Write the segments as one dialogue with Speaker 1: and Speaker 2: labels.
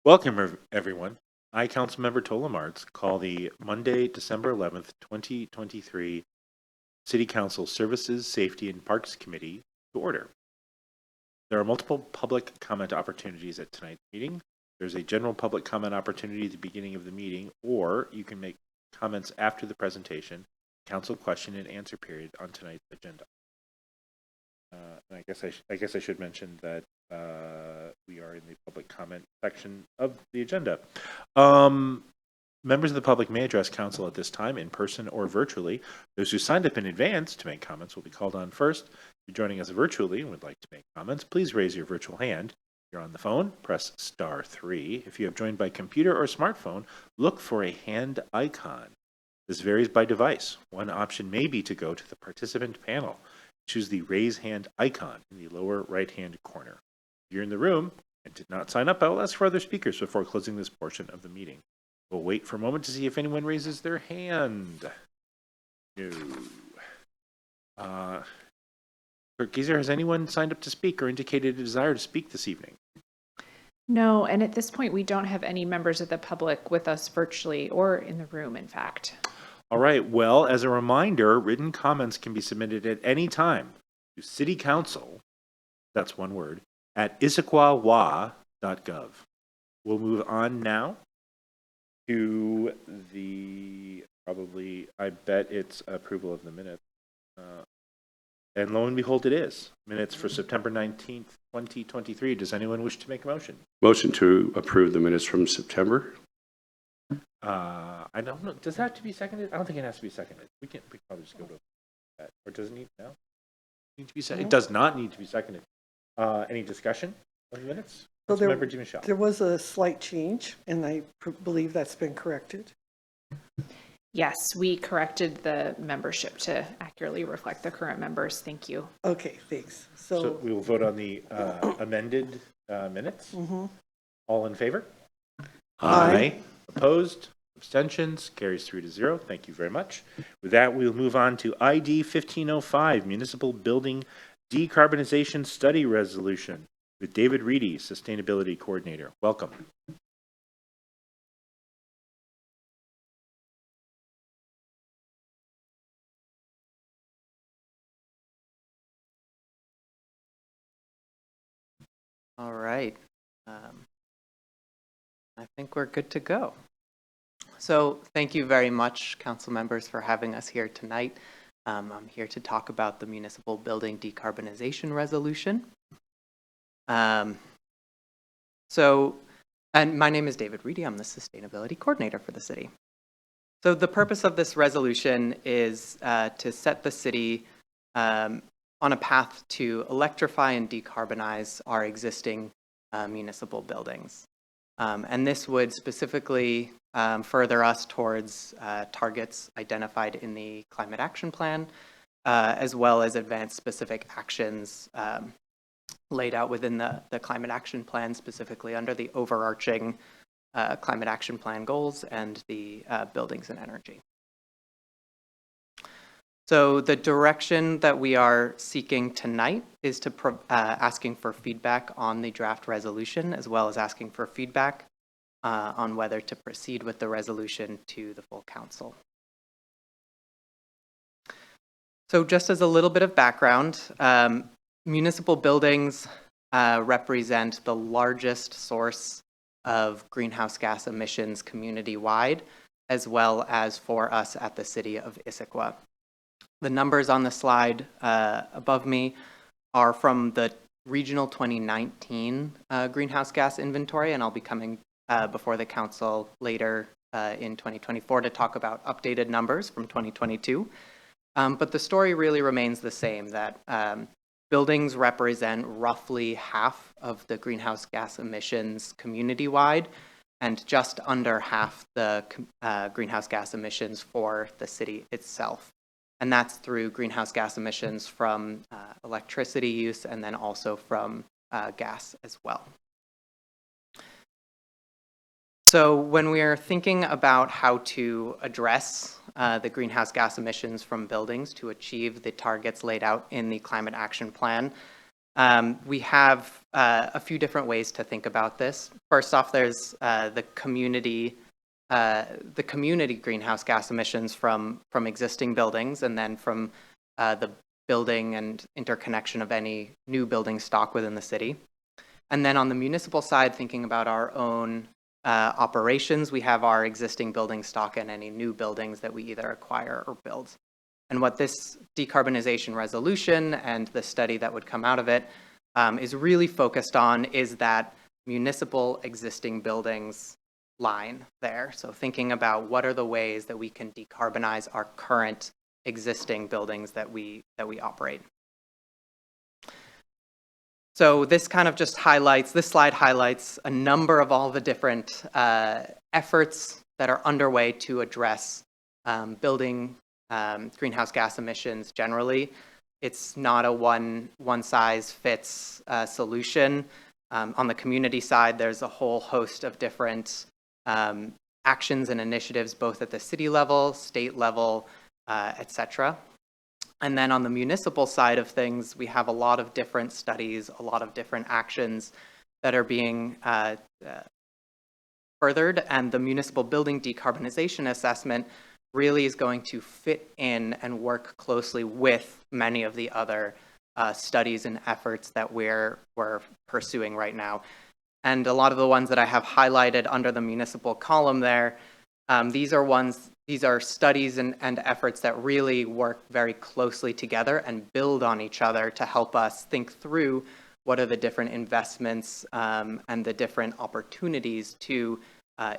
Speaker 1: Welcome, everyone. I, Councilmember Tola Martz, call the Monday, December 11th, 2023 City Council Services, Safety, and Parks Committee to order. There are multiple public comment opportunities at tonight's meeting. There's a general public comment opportunity at the beginning of the meeting, or you can make comments after the presentation, council question and answer period on tonight's agenda. And I guess I should mention that we are in the public comment section of the agenda. Members of the public may address council at this time in person or virtually. Those who signed up in advance to make comments will be called on first. If you're joining us virtually and would like to make comments, please raise your virtual hand. If you're on the phone, press *3. If you have joined by computer or smartphone, look for a hand icon. This varies by device. One option may be to go to the participant panel. Choose the raise hand icon in the lower right-hand corner. If you're in the room and did not sign up, I will ask for other speakers before closing this portion of the meeting. We'll wait for a moment to see if anyone raises their hand. No. Clerk Geezer, has anyone signed up to speak or indicated a desire to speak this evening?
Speaker 2: No, and at this point, we don't have any members of the public with us virtually or in the room, in fact.
Speaker 1: All right, well, as a reminder, written comments can be submitted at any time to City Council, that's one word, at issaquah.gov. We'll move on now to the, probably, I bet it's approval of the minutes. And lo and behold, it is. Minutes for September 19th, 2023. Does anyone wish to make a motion?
Speaker 3: Motion to approve the minutes from September.
Speaker 1: I don't know. Does that have to be seconded? I don't think it has to be seconded. We can probably just go to that. Or does it need now? Need to be seconded? It does not need to be seconded. Any discussion on the minutes?
Speaker 4: So
Speaker 1: there
Speaker 4: was a slight change, and I believe that's been corrected.
Speaker 2: Yes, we corrected the membership to accurately reflect the current members. Thank you.
Speaker 4: Okay, thanks.
Speaker 1: So we will vote on the amended minutes.
Speaker 4: Mm-hmm.
Speaker 1: All in favor?
Speaker 4: Aye.
Speaker 1: Opposed? Abstentions? Carries 3-0. Thank you very much. With that, we'll move on to ID 1505, Municipal Building Decarbonization Study Resolution with David Reedy, Sustainability Coordinator. Welcome.
Speaker 5: All right. I think we're good to go. So thank you very much, council members, for having us here tonight. I'm here to talk about the Municipal Building Decarbonization Resolution. And my name is David Reedy. I'm the Sustainability Coordinator for the city. So the purpose of this resolution is to set the city on a path to electrify and decarbonize our existing municipal buildings. And this would specifically further us towards targets identified in the Climate Action Plan, as well as advance specific actions laid out within the Climate Action Plan, specifically under the overarching Climate Action Plan goals and the buildings and energy. So the direction that we are seeking tonight is to asking for feedback on the draft resolution, as well as asking for feedback on whether to proceed with the resolution to the full council. So just as a little bit of background, municipal buildings represent the largest source of greenhouse gas emissions community-wide, as well as for us at the city of Issaquah. The numbers on the slide above me are from the regional 2019 greenhouse gas inventory, and I'll be coming before the council later in 2024 to talk about updated numbers from 2022. But the story really remains the same, that buildings represent roughly half of the greenhouse gas emissions community-wide, and just under half the greenhouse gas emissions for the city itself. And that's through greenhouse gas emissions from electricity use and then also from gas as well. So when we are thinking about how to address the greenhouse gas emissions from buildings to achieve the targets laid out in the Climate Action Plan, We have a few different ways to think about this. First off, there's the community greenhouse gas emissions from existing buildings, and then from the building and interconnection of any new building stock within the city. And then on the municipal side, thinking about our own operations, we have our existing building stock and any new buildings that we either acquire or build. And what this decarbonization resolution and the study that would come out of it is really focused on is that municipal existing buildings line there. So thinking about what are the ways that we can decarbonize our current existing buildings that we operate. So this kind of just highlights, this slide highlights a number of all the different efforts that are underway to address building greenhouse gas emissions generally. It's not a one size fits solution. On the community side, there's a whole host of different actions and initiatives, both at the city level, state level, etc. And then on the municipal side of things, we have a lot of different studies, a lot of different actions that are being furthered, and the municipal building decarbonization assessment really is going to fit in and work closely with many of the other studies and efforts that we're pursuing right now. And a lot of the ones that I have highlighted under the municipal column there, these are studies and efforts that really work very closely together and build on each other to help us think through what are the different investments and the different opportunities to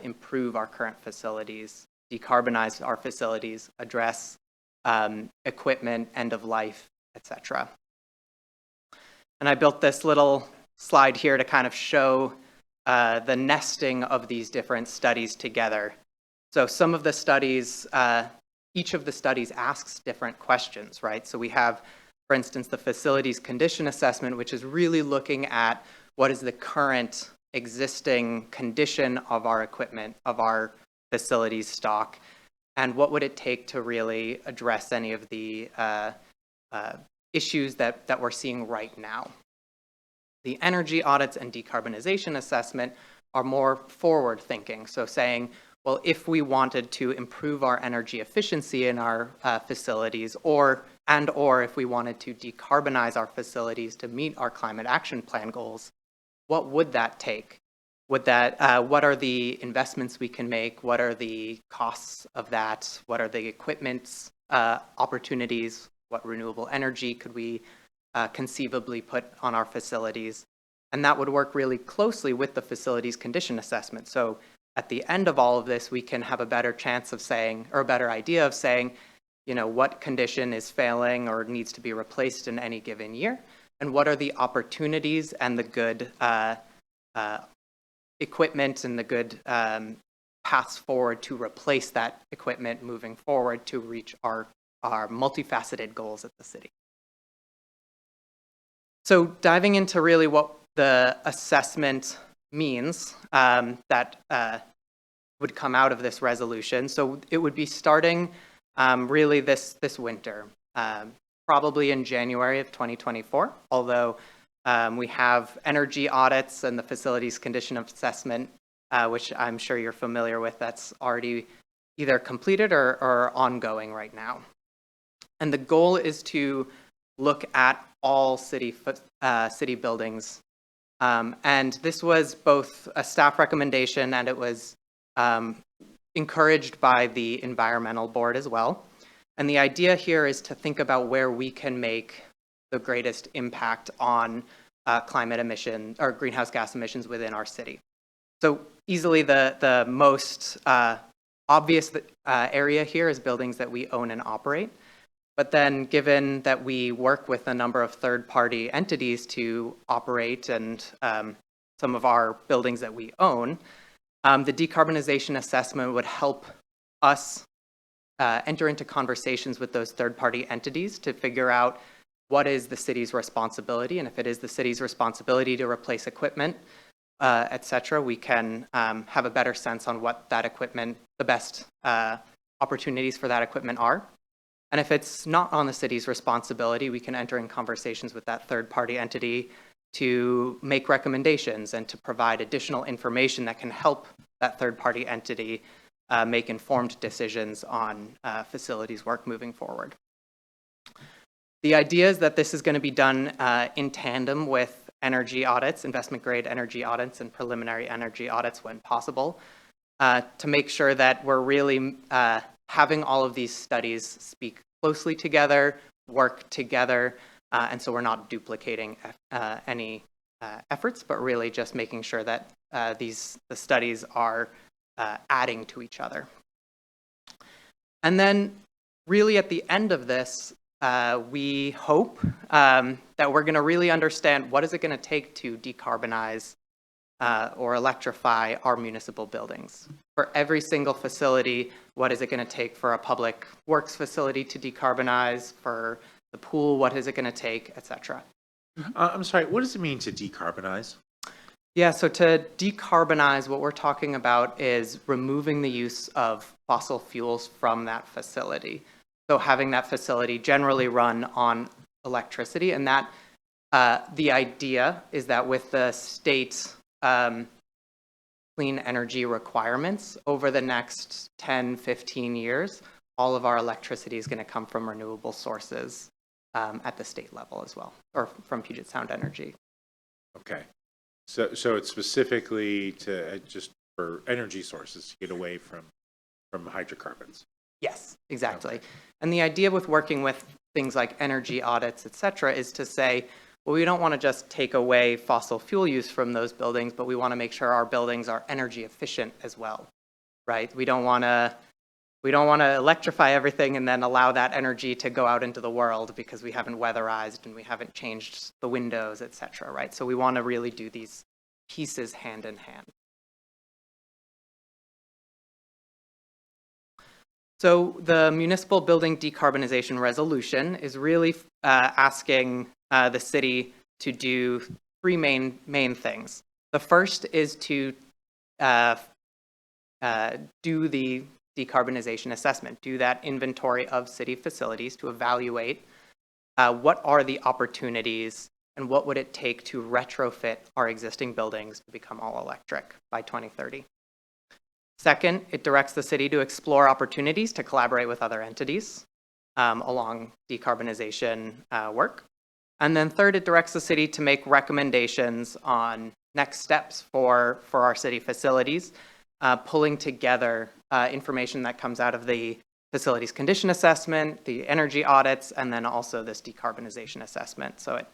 Speaker 5: improve our current facilities, decarbonize our facilities, address equipment, end of life, etc. And I built this little slide here to kind of show the nesting of these different studies together. So some of the studies, each of the studies asks different questions, right? So we have, for instance, the facilities condition assessment, which is really looking at what is the current existing condition of our equipment, of our facilities stock, and what would it take to really address any of the issues that we're seeing right now. The energy audits and decarbonization assessment are more forward thinking, so saying, well, if we wanted to improve our energy efficiency in our facilities, or if we wanted to decarbonize our facilities to meet our climate action plan goals, what would that take? What are the investments we can make? What are the costs of that? What are the equipment opportunities? What renewable energy could we conceivably put on our facilities? And that would work really closely with the facilities condition assessment. So at the end of all of this, we can have a better chance of saying, or a better idea of saying, you know, what condition is failing or needs to be replaced in any given year, and what are the opportunities and the good equipment and the good paths forward to replace that equipment moving forward to reach our multifaceted goals at the city. So diving into really what the assessment means that would come out of this resolution. So it would be starting really this winter, probably in January of 2024, although we have energy audits and the facilities condition assessment, which I'm sure you're familiar with, that's already either completed or ongoing right now. And the goal is to look at all city buildings. And this was both a staff recommendation, and it was encouraged by the environmental board as well. And the idea here is to think about where we can make the greatest impact on climate emission or greenhouse gas emissions within our city. So easily the most obvious area here is buildings that we own and operate. But then given that we work with a number of third-party entities to operate and some of our buildings that we own, the decarbonization assessment would help us enter into conversations with those third-party entities to figure out what is the city's responsibility, and if it is the city's responsibility to replace equipment, et cetera, we can have a better sense on what that equipment, the best opportunities for that equipment are. And if it's not on the city's responsibility, we can enter in conversations with that third-party entity to make recommendations and to provide additional information that can help that third-party entity make informed decisions on facilities work moving forward. The idea is that this is going to be done in tandem with energy audits, investment-grade energy audits, and preliminary energy audits when possible, to make sure that we're really having all of these studies speak closely together, work together, and so we're not duplicating any efforts, but really just making sure that the studies are adding to each other. And then really at the end of this, we hope that we're going to really understand what is it going to take to decarbonize or electrify our municipal buildings. For every single facility, what is it going to take for a public works facility to decarbonize? For the pool, what is it going to take, et cetera?
Speaker 1: I'm sorry, what does it mean to decarbonize?
Speaker 5: Yeah, so to decarbonize, what we're talking about is removing the use of fossil fuels from that facility. So having that facility generally run on electricity, and that the idea is that with the state clean energy requirements over the next 10, 15 years, all of our electricity is going to come from renewable sources at the state level as well, or from Puget Sound Energy.
Speaker 1: Okay. So it's specifically to just for energy sources to get away from hydrocarbons.
Speaker 5: Yes, exactly.
Speaker 1: Okay.
Speaker 5: And the idea with working with things like energy audits, et cetera, is to say, well, we don't want to just take away fossil fuel use from those buildings, but we want to make sure our buildings are energy efficient as well, right? We don't want to electrify everything and then allow that energy to go out into the world because we haven't weatherized and we haven't changed the windows, et cetera, right? So we want to really do these pieces hand in hand. So the Municipal Building Decarbonization Resolution is really asking the city to do three main things. The first is to do the decarbonization assessment, do that inventory of city facilities to evaluate what are the opportunities and what would it take to retrofit our existing buildings to become all electric by 2030. Second, it directs the city to explore opportunities to collaborate with other entities along decarbonization work. And then third, it directs the city to make recommendations on next steps for our city facilities, pulling together information that comes out of the facilities condition assessment, the energy audits, and then also this decarbonization assessment. So it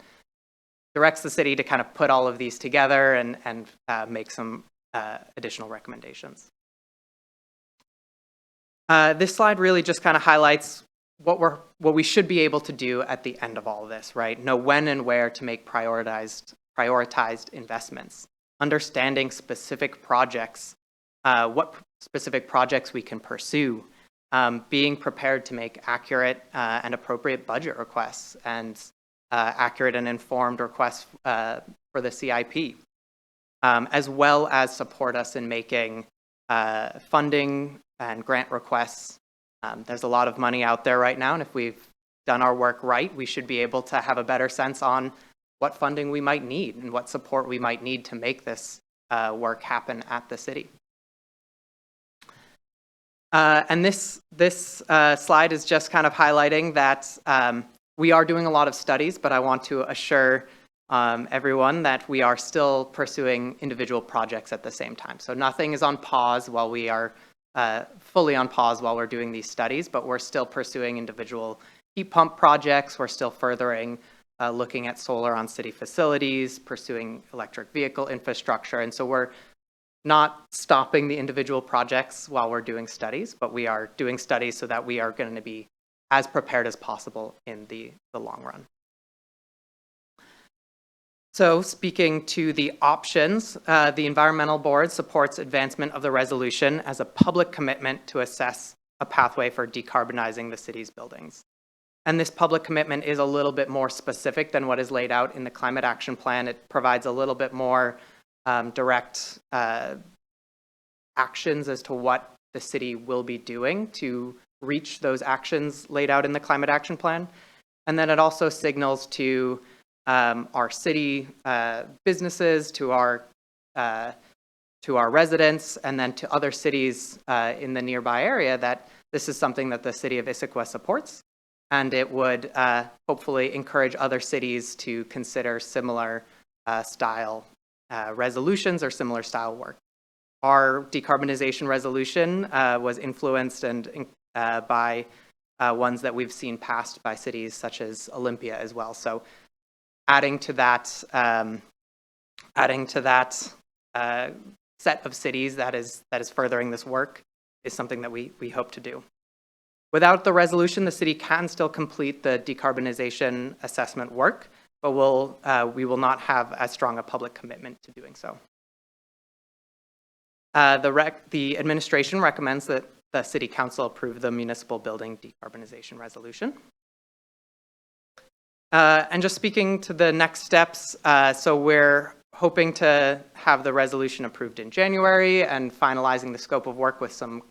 Speaker 5: directs the city to kind of put all of these together and make some additional recommendations. This slide really just kind of highlights what we should be able to do at the end of all of this, right? Know when and where to make prioritized investments, understanding specific projects, what specific projects we can pursue, being prepared to make accurate and appropriate budget requests and accurate and informed requests for the CIP, as well as support us in making funding and grant requests. There's a lot of money out there right now, and if we've done our work right, we should be able to have a better sense on what funding we might need and what support we might need to make this work happen at the city. And this slide is just kind of highlighting that we are doing a lot of studies, but I want to assure everyone that we are still pursuing individual projects at the same time. So nothing is on pause while we are fully on pause while we're doing these studies, but we're still pursuing individual heat pump projects. We're still furthering looking at solar on city facilities, pursuing electric vehicle infrastructure. And so we're not stopping the individual projects while we're doing studies, but we are doing studies so that we are going to be as prepared as possible in the long run. So speaking to the options, the Environmental Board supports advancement of the resolution as a public commitment to assess a pathway for decarbonizing the city's buildings. And this public commitment is a little bit more specific than what is laid out in the Climate Action Plan. It provides a little bit more direct actions as to what the city will be doing to reach those actions laid out in the climate action plan. And then it also signals to our city businesses, to our residents, and then to other cities in the nearby area that this is something that the city of Issaquah supports, and it would hopefully encourage other cities to consider similar style resolutions or similar style work. Our decarbonization resolution was influenced by ones that we've seen passed by cities such as Olympia as well. So adding to that set of cities that is furthering this work is something that we hope to do. Without the resolution, the city can still complete the decarbonization assessment work, but we will not have as strong a public commitment to doing so. The administration recommends that the City Council approve the municipal building decarbonization resolution. And just speaking to the next steps, so we're hoping to have the resolution approved in January and finalizing the scope of work with some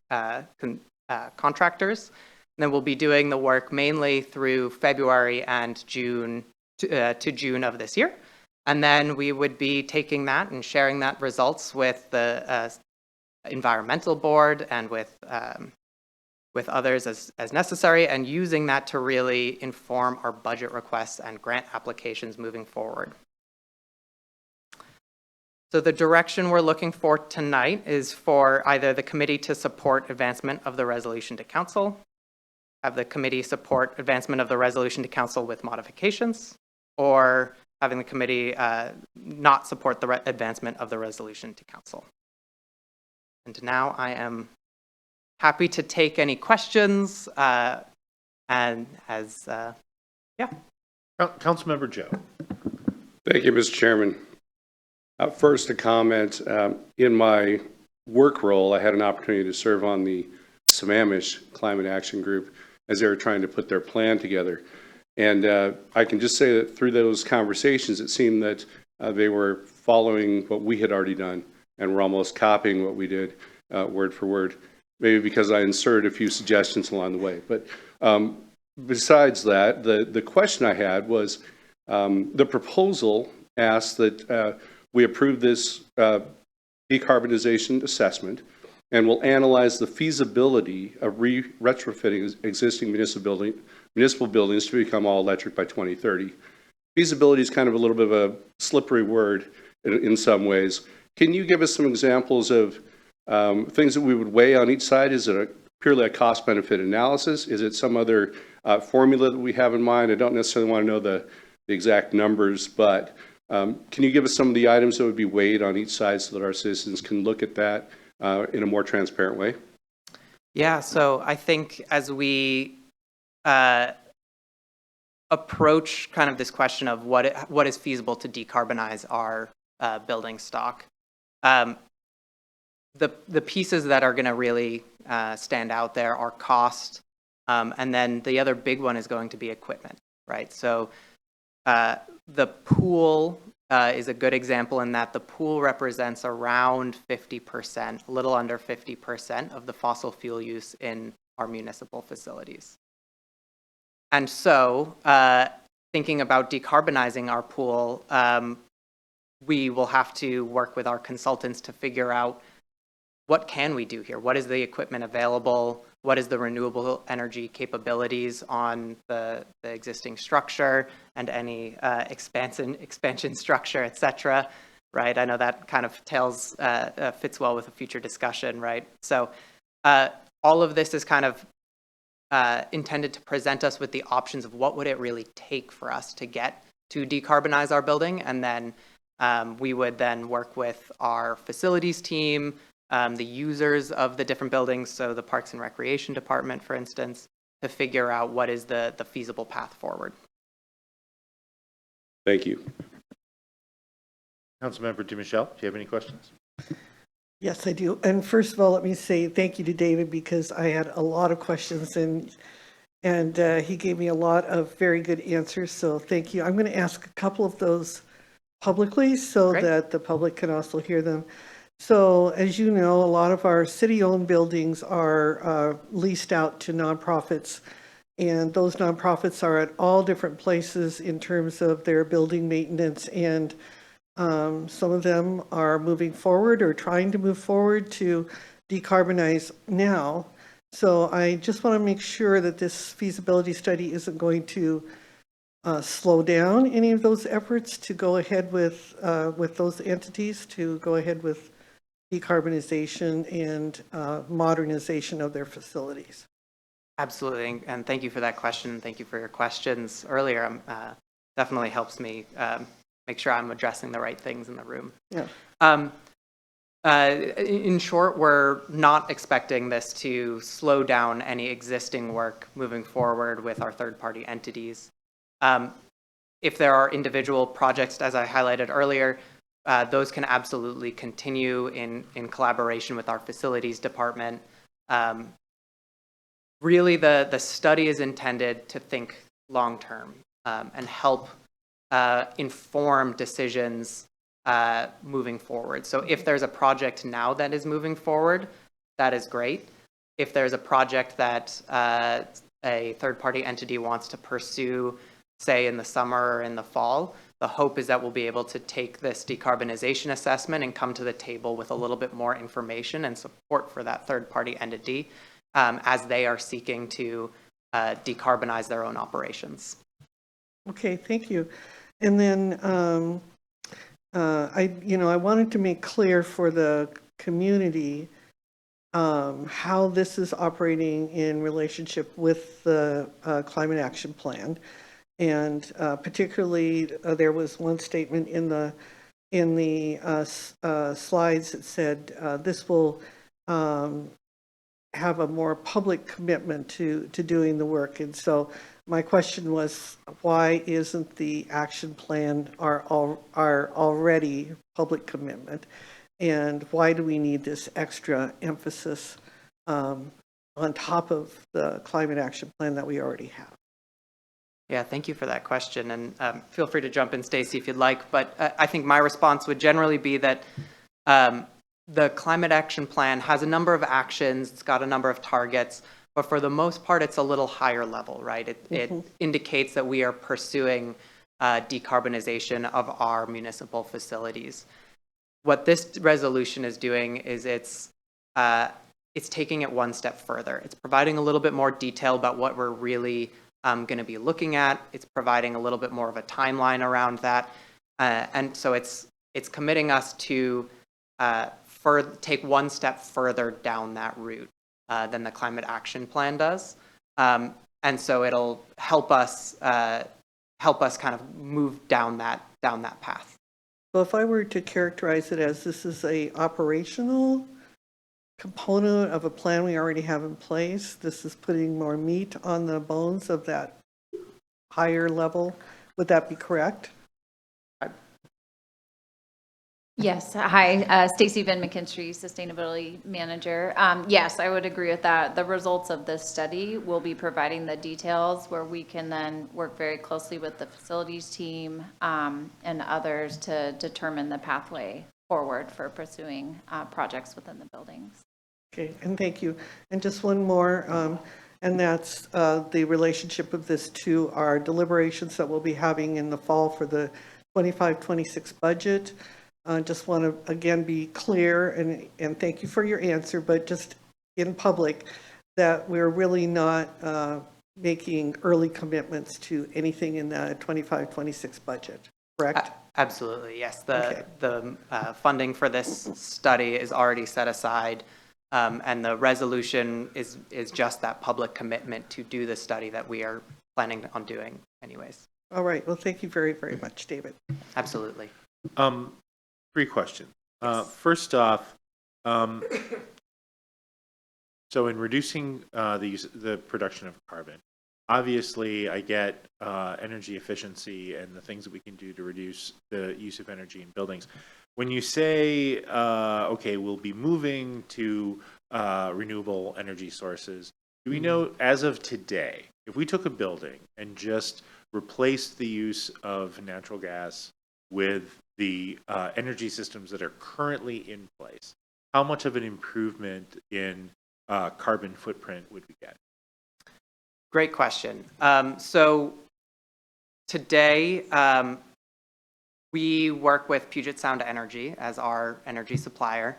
Speaker 5: contractors. And then we'll be doing the work mainly through February and June to June of this year. And then we would be taking that and sharing that results with the environmental board and with others as necessary, and using that to really inform our budget requests and grant applications moving forward. So the direction we're looking for tonight is for either the committee to support advancement of the resolution to council, have the committee support advancement of the resolution to council with modifications, or having the committee not support the advancement of the resolution to council. And now I am happy to take any questions, and
Speaker 1: Councilmember Joe.
Speaker 3: Thank you, Mr. Chairman. First, a comment. In my work role, I had an opportunity to serve on the Sammamish Climate Action Group as they were trying to put their plan together. And I can just say that through those conversations, it seemed that they were following what we had already done and were almost copying what we did word for word, maybe because I inserted a few suggestions along the way. But besides that, the question I had was the proposal asked that we approve this decarbonization assessment, and we'll analyze the feasibility of retrofitting existing municipal buildings to become all electric by 2030. Feasibility is kind of a little bit of a slippery word in some ways. Can you give us some examples of things that we would weigh on each side? Is it purely a cost-benefit analysis? Is it some other formula that we have in mind? I don't necessarily want to know the exact numbers, but can you give us some of the items that would be weighed on each side so that our citizens can look at that in a more transparent way?
Speaker 5: Yeah, so I think as we approach kind of this question of what is feasible to decarbonize our building stock, the pieces that are going to really stand out there are cost, and then the other big one is going to be equipment, right? So the pool is a good example in that the pool represents around 50%, a little under 50% of the fossil fuel use in our municipal facilities. And so thinking about decarbonizing our pool, we will have to work with our consultants to figure out what can we do here? What is the equipment available? What is the renewable energy capabilities on the existing structure and any expansion structure, et cetera, right? I know that kind of fits well with a future discussion, right? So all of this is kind of intended to present us with the options of what would it really take for us to get to decarbonize our building, and then we would then work with our facilities team, the users of the different buildings, so the Parks and Recreation Department, for instance, to figure out what is the feasible path forward.
Speaker 3: Thank you.
Speaker 1: Councilmember DeMichelle, do you have any questions?
Speaker 4: Yes, I do. And first of all, let me say thank you to David, because I had a lot of questions and he gave me a lot of very good answers. So thank you. I'm going to ask a couple of those publicly so
Speaker 5: Great.
Speaker 4: that the public can also hear them. So as you know, a lot of our city-owned buildings are leased out to nonprofits. And those nonprofits are at all different places in terms of their building maintenance. And some of them are moving forward or trying to move forward to decarbonize now. So I just want to make sure that this feasibility study isn't going to slow down any of those efforts to go ahead with those entities to go ahead with decarbonization and modernization of their facilities.
Speaker 5: Absolutely, and thank you for that question. Thank you for your questions earlier. Definitely helps me make sure I'm addressing the right things in the room.
Speaker 4: Yeah.
Speaker 5: In short, we're not expecting this to slow down any existing work moving forward with our third-party entities. If there are individual projects, as I highlighted earlier, those can absolutely continue in collaboration with our facilities department. Really, the study is intended to think long-term and help inform decisions moving forward. So if there's a project now that is moving forward, that is great. If there's a project that a third-party entity wants to pursue, say in the summer or in the fall, the hope is that we'll be able to take this decarbonization assessment and come to the table with a little bit more information and support for that third-party entity as they are seeking to decarbonize their own operations.
Speaker 4: Okay, thank you. And then I wanted to make clear for the community how this is operating in relationship with the Climate Action Plan. And particularly, there was one statement in the slides that said this will have a more public commitment to doing the work. And so my question was, why isn't the action plan our already public commitment? And why do we need this extra emphasis on top of the climate action plan that we already have?
Speaker 5: Yeah, thank you for that question. And feel free to jump in, Stacy, if you'd like. But I think my response would generally be that the Climate Action Plan has a number of actions, it's got a number of targets, but for the most part, it's a little higher level, right? It indicates that we are pursuing decarbonization of our municipal facilities. What this resolution is doing is it's taking it one step further. It's providing a little bit more detail about what we're really going to be looking at. It's providing a little bit more of a timeline around that. And so it's committing us to take one step further down that route than the Climate Action Plan does. And so it'll help us kind of move down that path.
Speaker 4: So if I were to characterize it as this is a operational component of a plan we already have in place, this is putting more meat on the bones of that higher level, would that be correct?
Speaker 6: Yes. Hi, Stacy Van McKinstry, Sustainability Manager. Yes, I would agree with that. The results of this study will be providing the details where we can then work very closely with the facilities team and others to determine the pathway forward for pursuing projects within the buildings.
Speaker 4: Okay, and thank you. And just one more, and that's the relationship of this to our deliberations that we'll be having in the fall for the 25-26 budget. Just want to again be clear and thank you for your answer, but just in public that we're really not making early commitments to anything in the 25-26 budget, correct?
Speaker 5: Absolutely, yes. The funding for this study is already set aside, and the resolution is just that public commitment to do the study that we are planning on doing anyways.
Speaker 4: All right. Well, thank you very, very much, David.
Speaker 5: Absolutely.
Speaker 1: 3 questions. First off, so in reducing the production of carbon, obviously I get energy efficiency and the things that we can do to reduce the use of energy in buildings. When you say, okay, we'll be moving to renewable energy sources, do we know as of today, if we took a building and just replaced the use of natural gas with the energy systems that are currently in place, how much of an improvement in carbon footprint would we get?
Speaker 5: Great question. So today, we work with Puget Sound Energy as our energy supplier.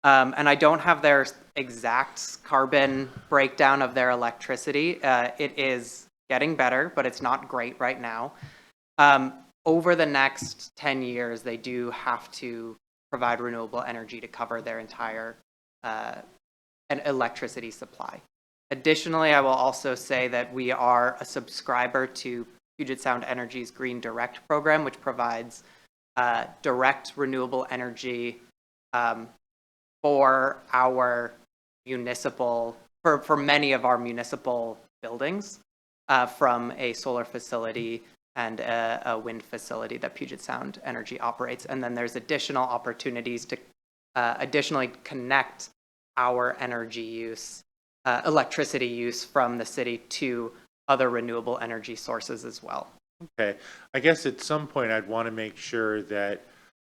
Speaker 5: And I don't have their exact carbon breakdown of their electricity. It is getting better, but it's not great right now. Over the next 10 years, they do have to provide renewable energy to cover their entire electricity supply. Additionally, I will also say that we are a subscriber to Puget Sound Energy's Green Direct program, which provides direct renewable energy for our municipal, for many of our municipal buildings from a solar facility and a wind facility that Puget Sound Energy operates. And then there's additional opportunities to additionally connect our energy use, electricity use from the city to other renewable energy sources as well.
Speaker 1: Okay, I guess at some point I'd want to make sure that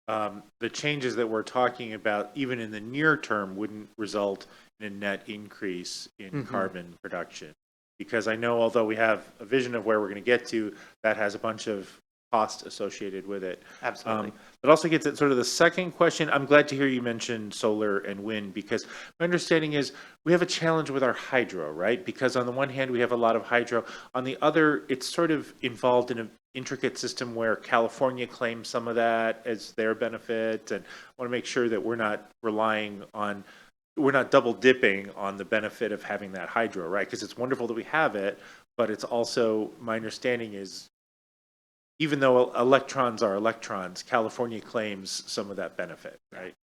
Speaker 1: the changes that we're talking about, even in the near term, wouldn't result in a net increase in carbon production. Because I know, although we have a vision of where we're going to get to, that has a bunch of cost associated with it.
Speaker 5: Absolutely.
Speaker 1: But also gets at sort of the second question. I'm glad to hear you mention solar and wind, because my understanding is we have a challenge with our hydro, right? Because on the one hand, we have a lot of hydro. On the other, it's sort of involved in an intricate system where California claims some of that as their benefit. And I want to make sure that we're not we're not double dipping on the benefit of having that hydro, right? Because it's wonderful that we have it, but it's also, my understanding is, even though electrons are electrons, California claims some of that benefit, right?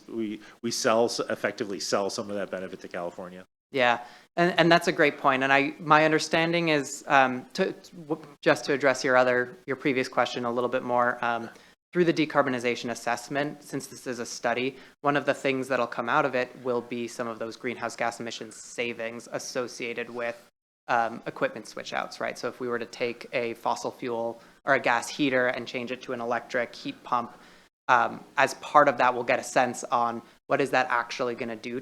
Speaker 1: We effectively sell some of that benefit to California.
Speaker 5: Yeah, and that's a great point. And my understanding is just to address your previous question a little bit more. Through the decarbonization assessment, since this is a study, one of the things that'll come out of it will be some of those greenhouse gas emissions savings associated with equipment switch outs, right? So if we were to take a fossil fuel or a gas heater and change it to an electric heat pump, as part of that, we'll get a sense on what is that actually going to do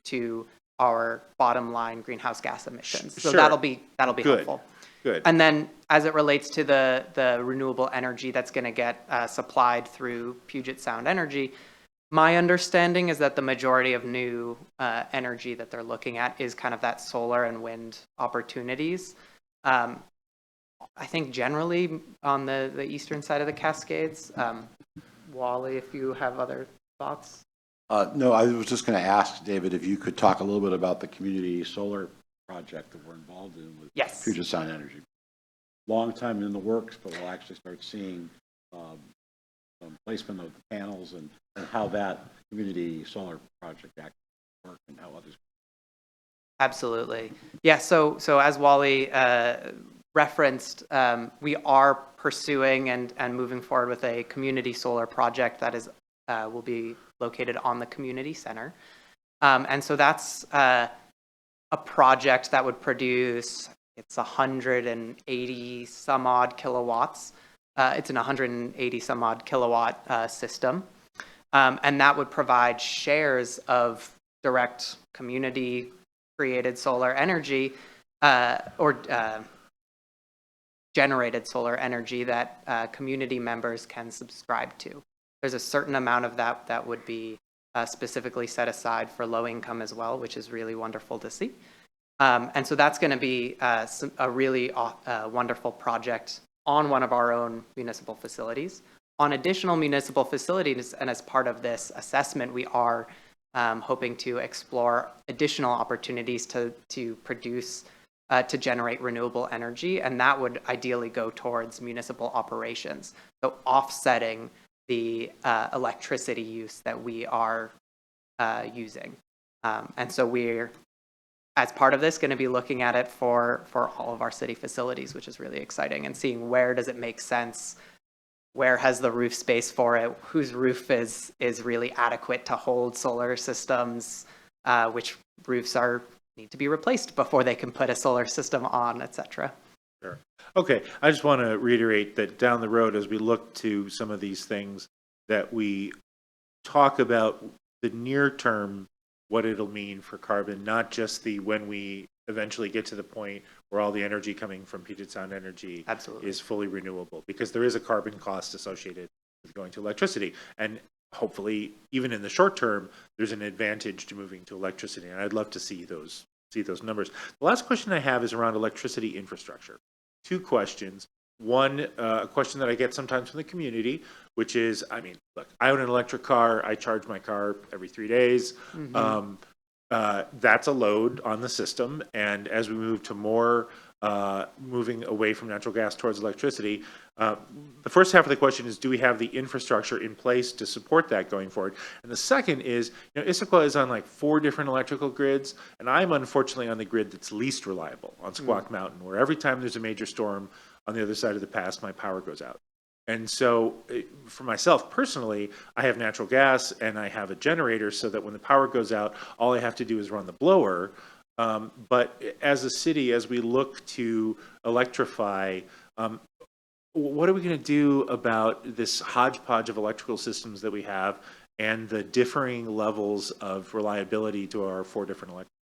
Speaker 5: to our bottom line greenhouse gas emissions. So
Speaker 1: Sure.
Speaker 5: that'll be
Speaker 1: Good.
Speaker 5: helpful.
Speaker 1: Good.
Speaker 5: And then as it relates to the renewable energy that's going to get supplied through Puget Sound Energy, my understanding is that the majority of new energy that they're looking at is kind of that solar and wind opportunities. I think generally on the eastern side of the Cascades. Wally, if you have other thoughts.
Speaker 7: No, I was just going to ask, David, if you could talk a little bit about the community solar project that we're involved in with
Speaker 5: Yes.
Speaker 7: Puget Sound Energy. Long time in the works, but we'll actually start seeing some placement of the panels and how that community solar project actually works and how others.
Speaker 5: Absolutely. Yeah, so as Wally referenced, we are pursuing and moving forward with a community solar project that is will be located on the community center. And so that's a project that would produce, it's 180 some odd kilowatts. It's an 180 some odd kilowatt system. And that would provide shares of direct community created solar energy or generated solar energy that community members can subscribe to. There's a certain amount of that would be specifically set aside for low income as well, which is really wonderful to see. And so that's going to be a really wonderful project on one of our own municipal facilities. On additional municipal facilities, and as part of this assessment, we are hoping to explore additional opportunities to produce, to generate renewable energy, and that would ideally go towards municipal operations. So offsetting the electricity use that we are using. And so we're, as part of this, going to be looking at it for all of our city facilities, which is really exciting, and seeing where does it make sense, where has the roof space for it, whose roof is really adequate to hold solar systems, which roofs need to be replaced before they can put a solar system on, etc.
Speaker 1: Sure. Okay, I just want to reiterate that down the road, as we look to some of these things, that we talk about the near term, what it'll mean for carbon, not just the when we eventually get to the point where all the energy coming from Puget Sound Energy
Speaker 5: Absolutely.
Speaker 1: is fully renewable, because there is a carbon cost associated with going to electricity. And hopefully, even in the short term, there's an advantage to moving to electricity. And I'd love to see those numbers. The last question I have is around electricity infrastructure. Two questions. One, a question that I get sometimes from the community, which is, I mean, look, I own an electric car. I charge my car every 3 days. That's a load on the system. And as we move to more moving away from natural gas towards electricity, the first half of the question is, do we have the infrastructure in place to support that going forward? And the second is, Issaquah is on like 4 different electrical grids, and I'm unfortunately on the grid that's least reliable on Squawk Mountain, where every time there's a major storm on the other side of the pass, my power goes out. And so for myself personally, I have natural gas and I have a generator so that when the power goes out, all I have to do is run the blower. But as a city, as we look to electrify, what are we going to do about this hodgepodge of electrical systems that we have and the differing levels of reliability to our 4 different electrical?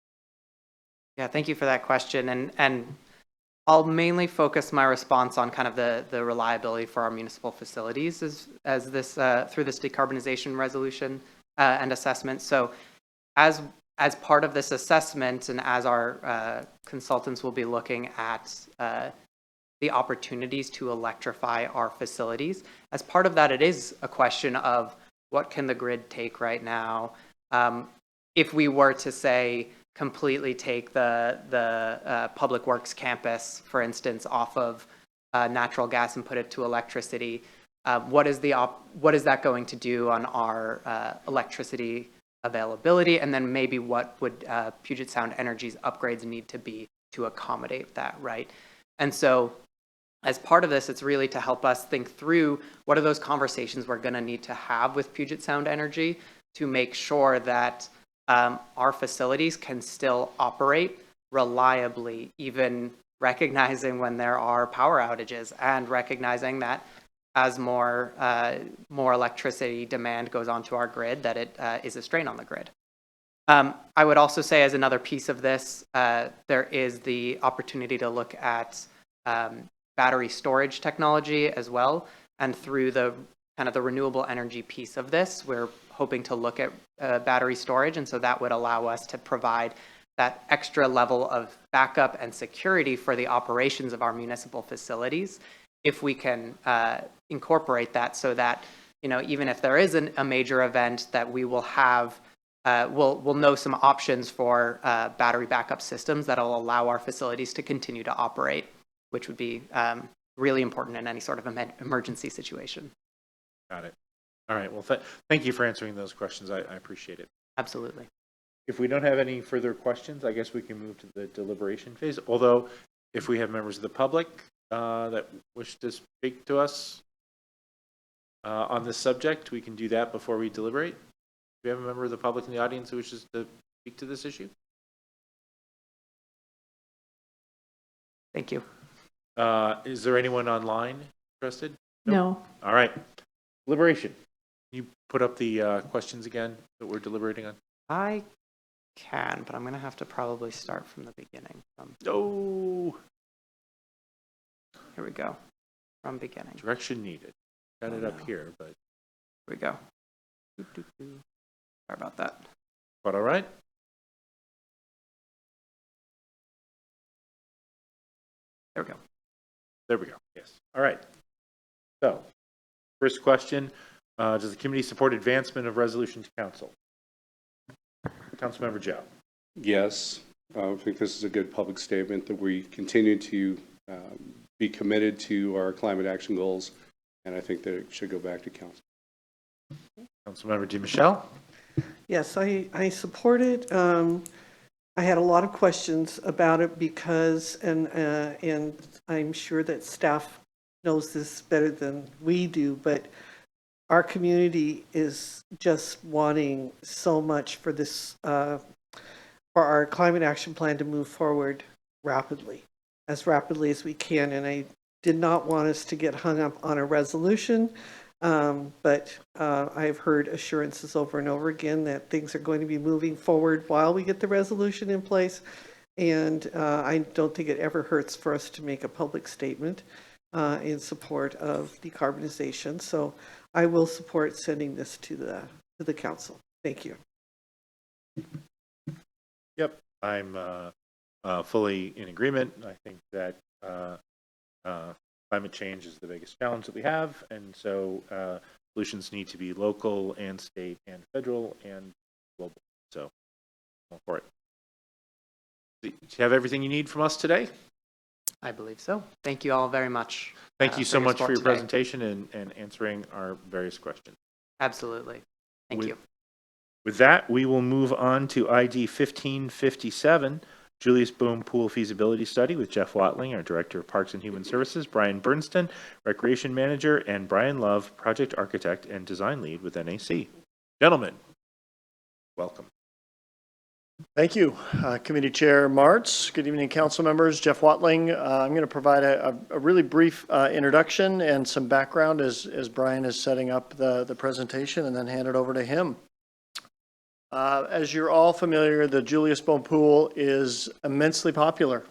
Speaker 5: Yeah, thank you for that question. And I'll mainly focus my response on kind of the reliability for our municipal facilities as this through this decarbonization resolution and assessment. So as part of this assessment and as our consultants will be looking at the opportunities to electrify our facilities, as part of that, it is a question of what can the grid take right now. If we were to say, completely take the Public Works campus, for instance, off of natural gas and put it to electricity, what is that going to do on our electricity availability? And then maybe what would Puget Sound Energy's upgrades need to be to accommodate that, right? And so as part of this, it's really to help us think through what are those conversations we're going to need to have with Puget Sound Energy to make sure that our facilities can still operate reliably, even recognizing when there are power outages and recognizing that as more electricity demand goes onto our grid, that it is a strain on the grid. I would also say, as another piece of this, there is the opportunity to look at battery storage technology as well. And through the kind of the renewable energy piece of this, we're hoping to look at battery storage. And so that would allow us to provide that extra level of backup and security for the operations of our municipal facilities, if we can incorporate that, so that, even if there is a major event, that we will have, we'll know some options for battery backup systems that will allow our facilities to continue to operate, which would be really important in any sort of emergency situation.
Speaker 1: Got it. All right. Well, thank you for answering those questions. I appreciate it.
Speaker 5: Absolutely.
Speaker 1: If we don't have any further questions, I guess we can move to the deliberation phase. Although, if we have members of the public that wish to speak to us on this subject, we can do that before we deliberate. Do we have a member of the public in the audience who wishes to speak to this issue?
Speaker 5: Thank you.
Speaker 1: Is there anyone online interested?
Speaker 2: No.
Speaker 1: All right. Deliberation. Can you put up the questions again that we're deliberating on?
Speaker 5: I can, but I'm going to have to probably start from the beginning.
Speaker 1: Oh,
Speaker 5: Here we go. From beginning.
Speaker 1: direction needed. Got it up here, but
Speaker 5: Here we go. Sorry about that.
Speaker 1: all right.
Speaker 5: There we go.
Speaker 1: There we go. Yes. All right. So, first question, does the committee support advancement of resolution to council? Councilmember Joe.
Speaker 3: Yes, I think this is a good public statement that we continue to be committed to our climate action goals, and I think that it should go back to council.
Speaker 1: Councilmember DiMichele.
Speaker 4: Yes, I support it. I had a lot of questions about it because, and I'm sure that staff knows this better than we do, but our community is just wanting so much for this, for our climate action plan to move forward rapidly. as rapidly as we can. And I did not want us to get hung up on a resolution, but I've heard assurances over and over again that things are going to be moving forward while we get the resolution in place. And I don't think it ever hurts for us to make a public statement in support of decarbonization. So I will support sending this to the council. Thank you.
Speaker 1: Yep, I'm fully in agreement. I think that climate change is the biggest challenge that we have, and so solutions need to be local and state and federal and global. So, I'm all for it. Do you have everything you need from us today?
Speaker 5: I believe so. Thank you all very much.
Speaker 1: Thank you so much for your
Speaker 5: support today.
Speaker 1: presentation and answering our various questions.
Speaker 5: Absolutely. Thank you.
Speaker 1: With that, we will move on to ID 1557, Julius Boehm Pool Feasibility Study with Jeff Watling, our Director of Parks and Human Services, Brian Bernston, Recreation Manager, and Brian Love, Project Architect and Design Lead with NAC. Gentlemen, welcome.
Speaker 8: Thank you, Committee Chair Martz. Good evening, council members. Jeff Watling. I'm going to provide a really brief introduction and some background as Brian is setting up the presentation, and then hand it over to him. As you're all familiar, the Julius Boehm Pool is immensely popular.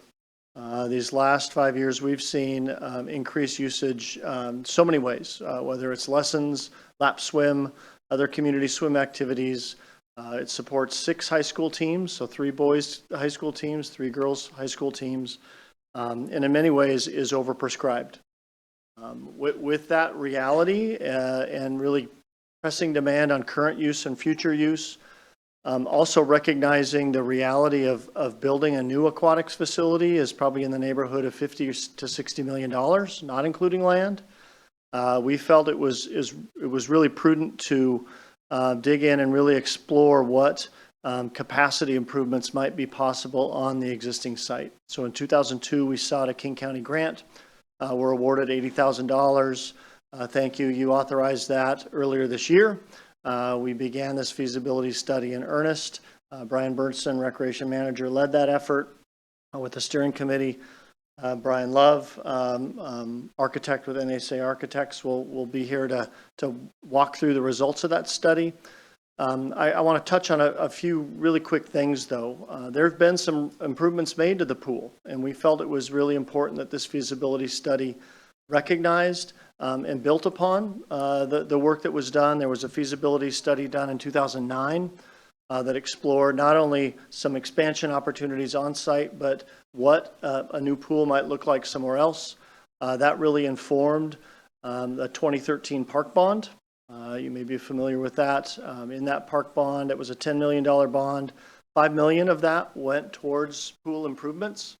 Speaker 8: These last 5 years, we've seen increased usage so many ways, whether it's lessons, lap swim, other community swim activities. It supports 6 high school teams, so 3 boys high school teams, 3 girls high school teams, and in many ways is overprescribed. With that reality and really pressing demand on current use and future use, also recognizing the reality of building a new aquatics facility is probably in the neighborhood of $50 to $60 million, not including land. We felt it was really prudent to dig in and really explore what capacity improvements might be possible on the existing site. So in 2002, we sought a King County grant. We're awarded $80,000. Thank you. You authorized that earlier this year. We began this feasibility study in earnest. Brian Bernston, Recreation Manager, led that effort with the steering committee. Brian Love, architect with NAC Architects, will be here to walk through the results of that study. I want to touch on a few really quick things, though. There have been some improvements made to the pool, and we felt it was really important that this feasibility study recognized and built upon the work that was done. There was a feasibility study done in 2009 that explored not only some expansion opportunities on site, but what a new pool might look like somewhere else. That really informed the 2013 park bond. You may be familiar with that. In that park bond, it was a $10 million bond. $5 million of that went towards pool improvements.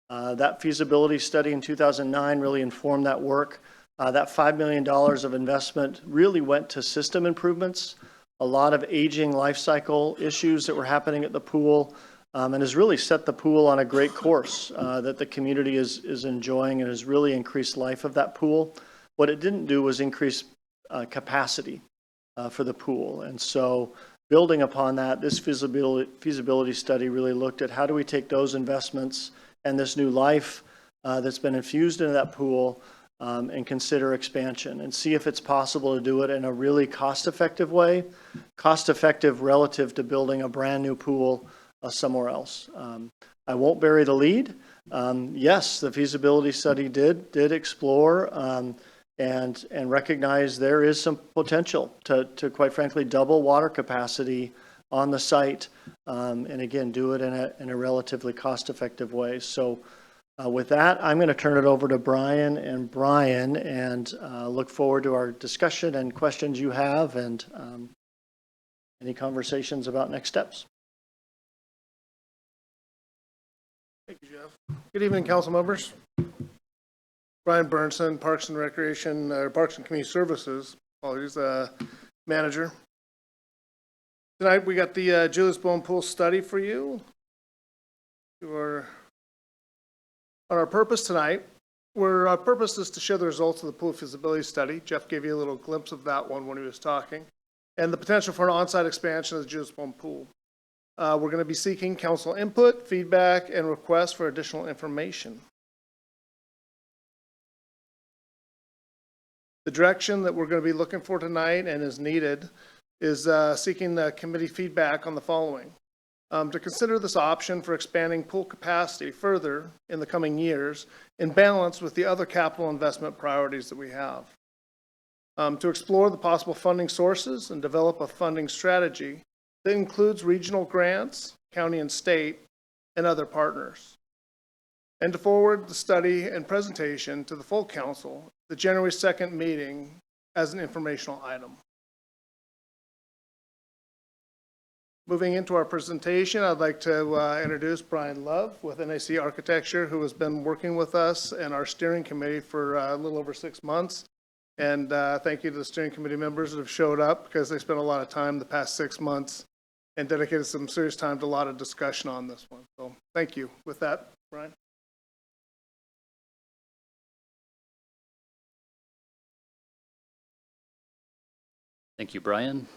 Speaker 8: That feasibility study in 2009 really informed that work. That $5 million of investment really went to system improvements, a lot of aging life cycle issues that were happening at the pool, and has really set the pool on a great course that the community is enjoying, and has really increased life of that pool. What it didn't do was increase capacity for the pool. And so building upon that, this feasibility study really looked at how do we take those investments and this new life that's been infused into that pool and consider expansion and see if it's possible to do it in a really cost-effective way, cost-effective relative to building a brand new pool somewhere else. I won't bury the lead. Yes, the feasibility study did explore and recognize there is some potential to quite frankly double water capacity on the site, and again do it in a relatively cost-effective way. So with that, I'm going to turn it over to Brian and look forward to our discussion and questions you have, and any conversations about next steps.
Speaker 9: Thank you, Jeff. Good evening, council members. Brian Bernston, Parks and Recreation, Parks and Community Services, apologies, manager. Tonight we got the Julius Boehm Pool study for you. On our purpose tonight, our purpose is to share the results of the pool feasibility study. Jeff gave you a little glimpse of that one when he was talking, and the potential for an on-site expansion of the Julius Boehm Pool. We're going to be seeking council input, feedback, and requests for additional information. The direction that we're going to be looking for tonight and is needed is seeking the committee feedback on the following. To consider this option for expanding pool capacity further in the coming years in balance with the other capital investment priorities that we have. To explore the possible funding sources and develop a funding strategy that includes regional grants, county and state, and other partners. And to forward the study and presentation to the full council, the January 2nd meeting as an informational item. Moving into our presentation, I'd like to introduce Brian Love with NAC Architecture, who has been working with us and our steering committee for a little over 6 months. And thank you to the steering committee members that have showed up because they spent a lot of time the past 6 months and dedicated some serious time to a lot of discussion on this one. So thank you. With that, Brian.
Speaker 10: Thank you, Brian.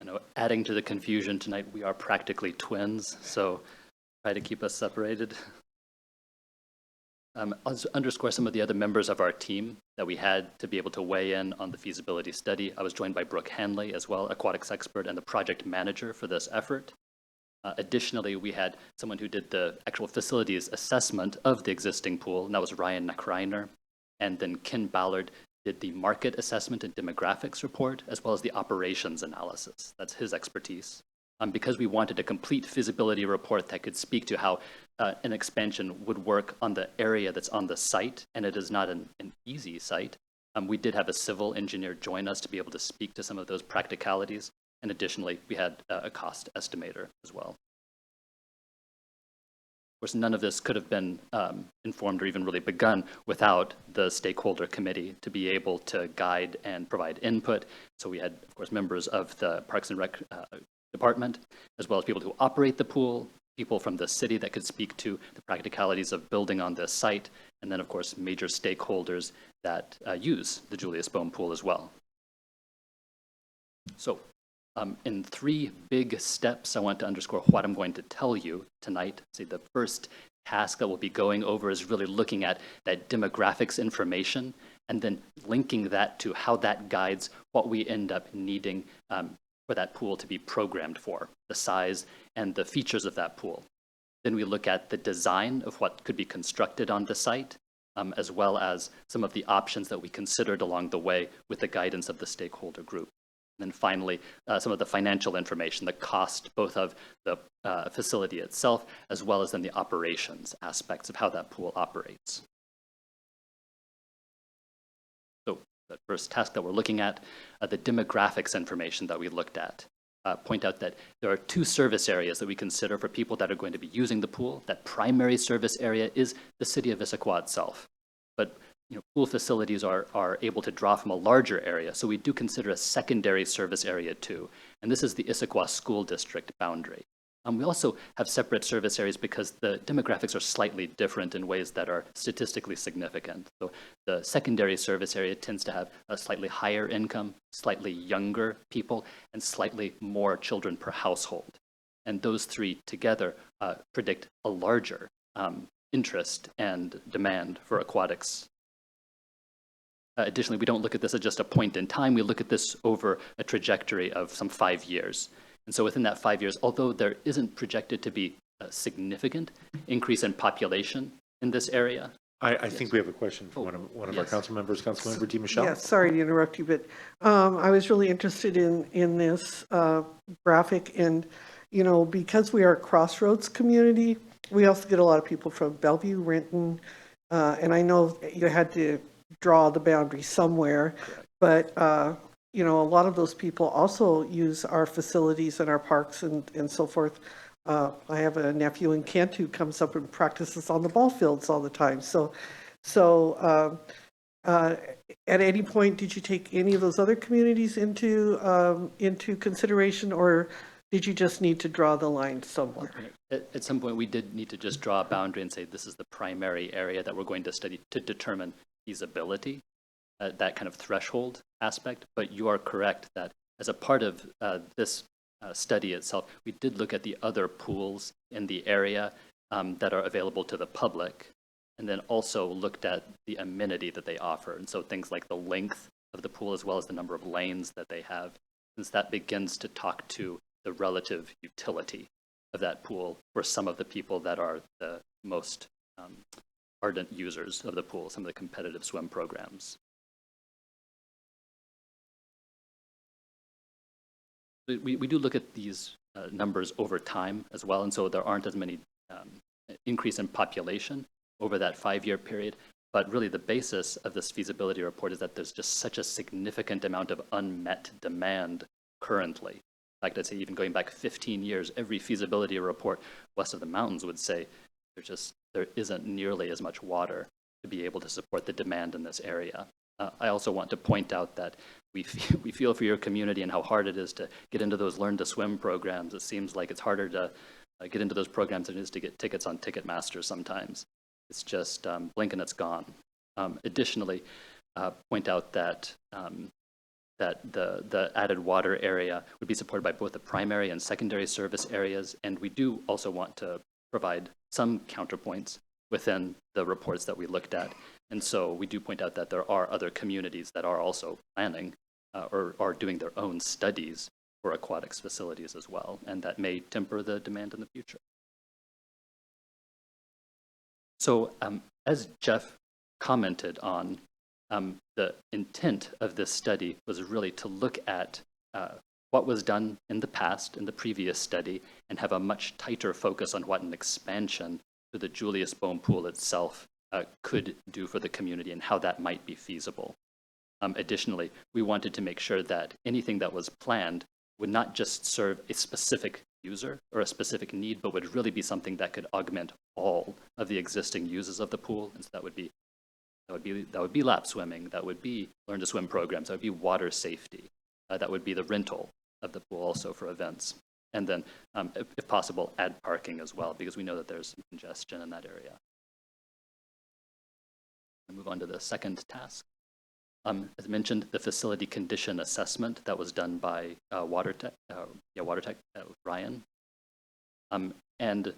Speaker 10: I know, adding to the confusion tonight, we are practically twins, so try to keep us separated. I'll underscore some of the other members of our team that we had to be able to weigh in on the feasibility study. I was joined by Brooke Hanley as well, aquatics expert and the project manager for this effort. Additionally, we had someone who did the actual facilities assessment of the existing pool, and that was Ryan Nackreiner. And then Ken Ballard did the market assessment and demographics report, as well as the operations analysis. That's his expertise. Because we wanted a complete feasibility report that could speak to how an expansion would work on the area that's on the site, and it is not an easy site. We did have a civil engineer join us to be able to speak to some of those practicalities, and additionally, we had a cost estimator as well. Of course, none of this could have been informed or even really begun without the stakeholder committee to be able to guide and provide input. So we had, of course, members of the Parks and Rec department, as well as people who operate the pool, people from the city that could speak to the practicalities of building on this site, and then, of course, major stakeholders that use the Julius Boehm pool as well. So in 3 big steps, I want to underscore what I'm going to tell you tonight. See, the first task that we'll be going over is really looking at that demographics information and then linking that to how that guides what we end up needing for that pool to be programmed for, the size and the features of that pool. Then we look at the design of what could be constructed on the site, as well as some of the options that we considered along the way with the guidance of the stakeholder group. And then finally, some of the financial information, the cost both of the facility itself, as well as then the operations aspects of how that pool operates. So the first task that we're looking at, the demographics information that we looked at. Point out that there are 2 service areas that we consider for people that are going to be using the pool. That primary service area is the city of Issaquah itself. But pool facilities are able to draw from a larger area, so we do consider a secondary service area too. And this is the Issaquah School District boundary. We also have separate service areas because the demographics are slightly different in ways that are statistically significant. So the secondary service area tends to have a slightly higher income, slightly younger people, and slightly more children per household. And those 3 together predict a larger interest and demand for aquatics. Additionally, we don't look at this as just a point in time. We look at this over a trajectory of some 5 years. And so within that 5 years, although there isn't projected to be a significant increase in population in this area.
Speaker 1: I think we have a question from one of our council members, Councilmember DiMichele.
Speaker 4: Yeah, sorry to interrupt you, but I was really interested in this graphic, and because we are a crossroads community, we also get a lot of people from Bellevue, Renton, and I know you had to draw the boundary somewhere, but a lot of those people also use our facilities and our parks and so forth. I have a nephew in Kent who comes up and practices on the ball fields all the time. So at any point, did you take any of those other communities into consideration, or did you just need to draw the line somewhere?
Speaker 10: At some point, we did need to just draw a boundary and say this is the primary area that we're going to study to determine feasibility, that kind of threshold aspect. But you are correct that as a part of this study itself, we did look at the other pools in the area that are available to the public, and then also looked at the amenity that they offer. And so things like the length of the pool as well as the number of lanes that they have, since that begins to talk to the relative utility of that pool for some of the people that are the most ardent users of the pool, some of the competitive swim programs. We do look at these numbers over time as well, and so there aren't as many increase in population over that 5-year period. But really the basis of this feasibility report is that there's just such a significant amount of unmet demand currently. In fact, I'd say even going back 15 years, every feasibility report west of the mountains would say there isn't nearly as much water to be able to support the demand in this area. I also want to point out that we feel for your community and how hard it is to get into those Learn to Swim programs. It seems like it's harder to get into those programs than it is to get tickets on Ticketmaster sometimes. It's just blink and it's gone. Additionally, point out that the added water area would be supported by both the primary and secondary service areas, and we do also want to provide some counterpoints within the reports that we looked at. And so we do point out that there are other communities that are also planning or are doing their own studies for aquatics facilities as well, and that may temper the demand in the future. So as Jeff commented on, the intent of this study was really to look at what was done in the past, in the previous study, and have a much tighter focus on what an expansion to the Julius Boehm pool itself could do for the community and how that might be feasible. Additionally, we wanted to make sure that anything that was planned would not just serve a specific user or a specific need, but would really be something that could augment all of the existing uses of the pool. And so that would be lap swimming, that would be Learn to Swim programs, that would be water safety, that would be the rental of the pool also for events. And then, if possible, add parking as well, because we know that there's some congestion in that area. I'll move on to the second task. As mentioned, the facility condition assessment that was done by WaterTech, Ryan. And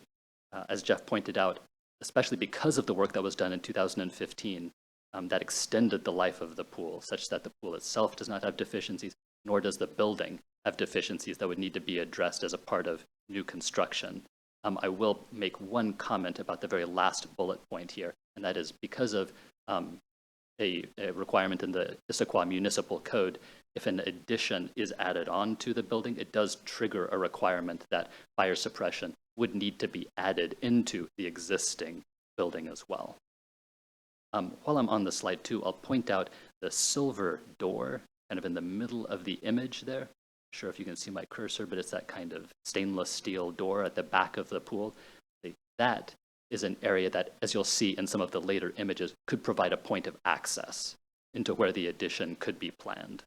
Speaker 10: as Jeff pointed out, especially because of the work that was done in 2015, that extended the life of the pool, such that the pool itself does not have deficiencies, nor does the building have deficiencies that would need to be addressed as a part of new construction. I will make one comment about the very last bullet point here, and that is because of a requirement in the Issaquah Municipal Code, if an addition is added on to the building, it does trigger a requirement that fire suppression would need to be added into the existing building as well. While I'm on the slide too, I'll point out the silver door kind of in the middle of the image there. Not sure if you can see my cursor, but it's that kind of stainless steel door at the back of the pool. That is an area that, as you'll see in some of the later images, could provide a point of access into where the addition could be planned.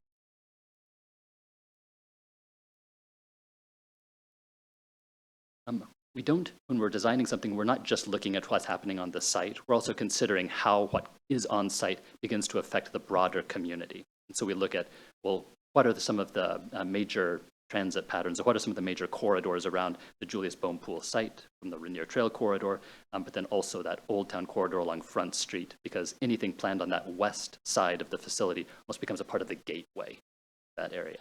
Speaker 10: We don't, when we're designing something, we're not just looking at what's happening on the site. We're also considering how what is on site begins to affect the broader community. And so we look at, well, what are some of the major transit patterns, or what are some of the major corridors around the Julius Boehm pool site, from the Rainier Trail corridor, but then also that Old Town corridor along Front Street, because anything planned on that west side of the facility almost becomes a part of the gateway, that area.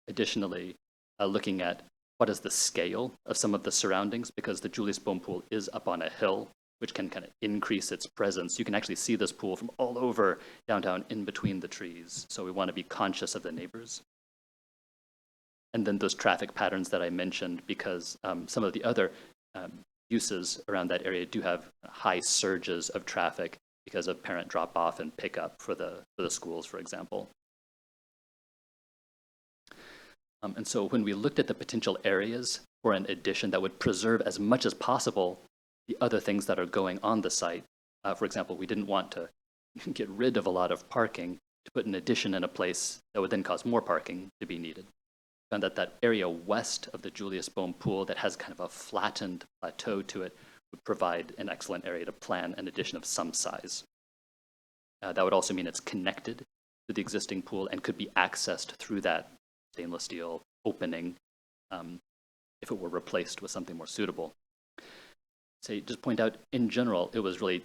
Speaker 10: Additionally, looking at what is the scale of some of the surroundings, because the Julius Boehm pool is up on a hill, which can kind of increase its presence. You can actually see this pool from all over downtown in between the trees. So we want to be conscious of the neighbors. And then those traffic patterns that I mentioned, because some of the other uses around that area do have high surges of traffic because of parent drop-off and pickup for the schools, for example. And so when we looked at the potential areas for an addition that would preserve as much as possible the other things that are going on the site, for example, we didn't want to get rid of a lot of parking to put an addition in a place that would then cause more parking to be needed. Found that that area west of the Julius Boehm pool that has kind of a flattened plateau to it would provide an excellent area to plan an addition of some size. That would also mean it's connected to the existing pool and could be accessed through that stainless steel opening if it were replaced with something more suitable. just point out, in general, it was really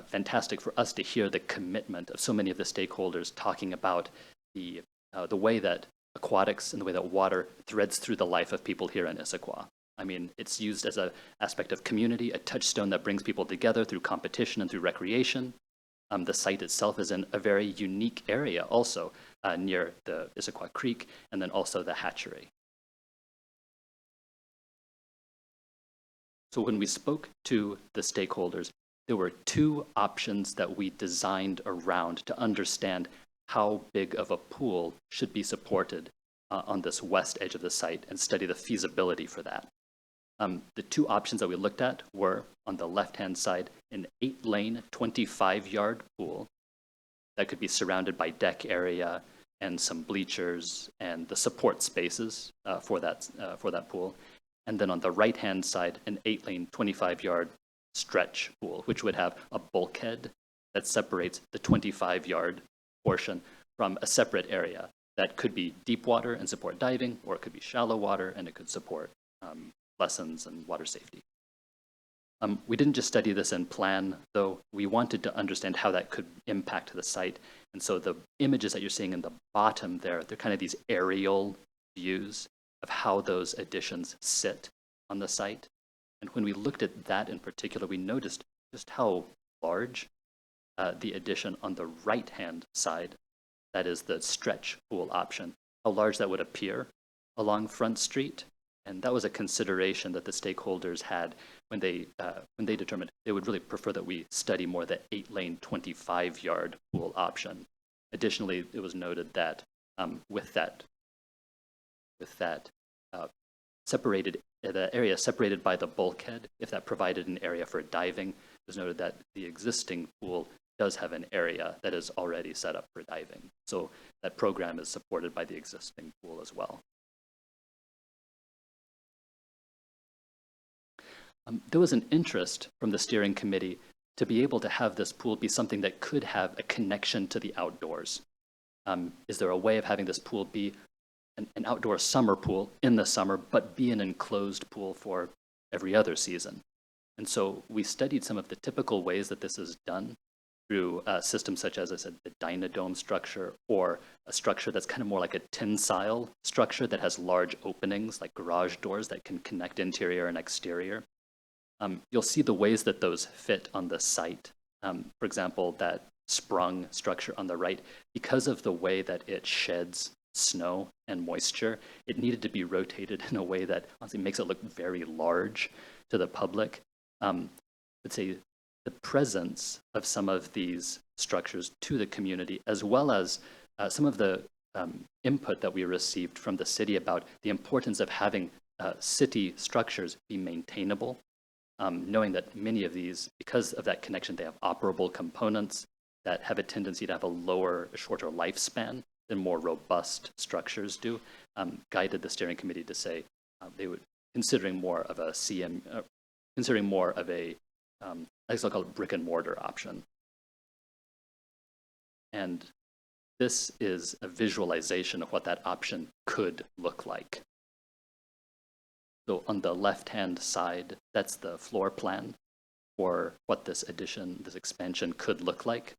Speaker 10: fantastic for us to hear the commitment of so many of the stakeholders talking about the way that aquatics and the way that water threads through the life of people here in Issaquah. I mean, it's used as an aspect of community, a touchstone that brings people together through competition and through recreation. The site itself is in a very unique area also, near the Issaquah Creek and then also the hatchery. So when we spoke to the stakeholders, there were two options that we designed around to understand how big of a pool should be supported on this west edge of the site and study the feasibility for that. The two options that we looked at were, on the left-hand side, an 8-lane, 25-yard pool that could be surrounded by deck area and some bleachers and the support spaces for that pool. And then on the right-hand side, an 8-lane, 25-yard stretch pool, which would have a bulkhead that separates the 25-yard portion from a separate area that could be deep water and support diving, or it could be shallow water and it could support lessons and water safety. We didn't just study this in plan, though. We wanted to understand how that could impact the site. And so the images that you're seeing in the bottom there, they're kind of these aerial views of how those additions sit on the site. And when we looked at that in particular, we noticed just how large the addition on the right-hand side, that is the stretch pool option, how large that would appear along Front Street. And that was a consideration that the stakeholders had when they determined they would really prefer that we study more the 8-lane, 25-yard pool option. Additionally, it was noted that with that separated, the area separated by the bulkhead, if that provided an area for diving, it was noted that the existing pool does have an area that is already set up for diving. So that program is supported by the existing pool as well. There was an interest from the steering committee to be able to have this pool be something that could have a connection to the outdoors. Is there a way of having this pool be an outdoor summer pool in the summer, but be an enclosed pool for every other season? And so we studied some of the typical ways that this is done through systems such as, I said, the Dynadome structure, or a structure that's kind of more like a tensile structure that has large openings, like garage doors that can connect interior and exterior. You'll see the ways that those fit on the site. For example, that sprung structure on the right, because of the way that it sheds snow and moisture, it needed to be rotated in a way that honestly makes it look very large to the public. Let's say the presence of some of these structures to the community, as well as some of the input that we received from the city about the importance of having city structures be maintainable. Knowing that many of these, because of that connection, they have operable components that have a tendency to have a shorter lifespan than more robust structures do, guided the steering committee to say they would, considering more of a I guess I'll call it brick and mortar option. And this is a visualization of what that option could look like. So on the left-hand side, that's the floor plan for what this expansion could look like.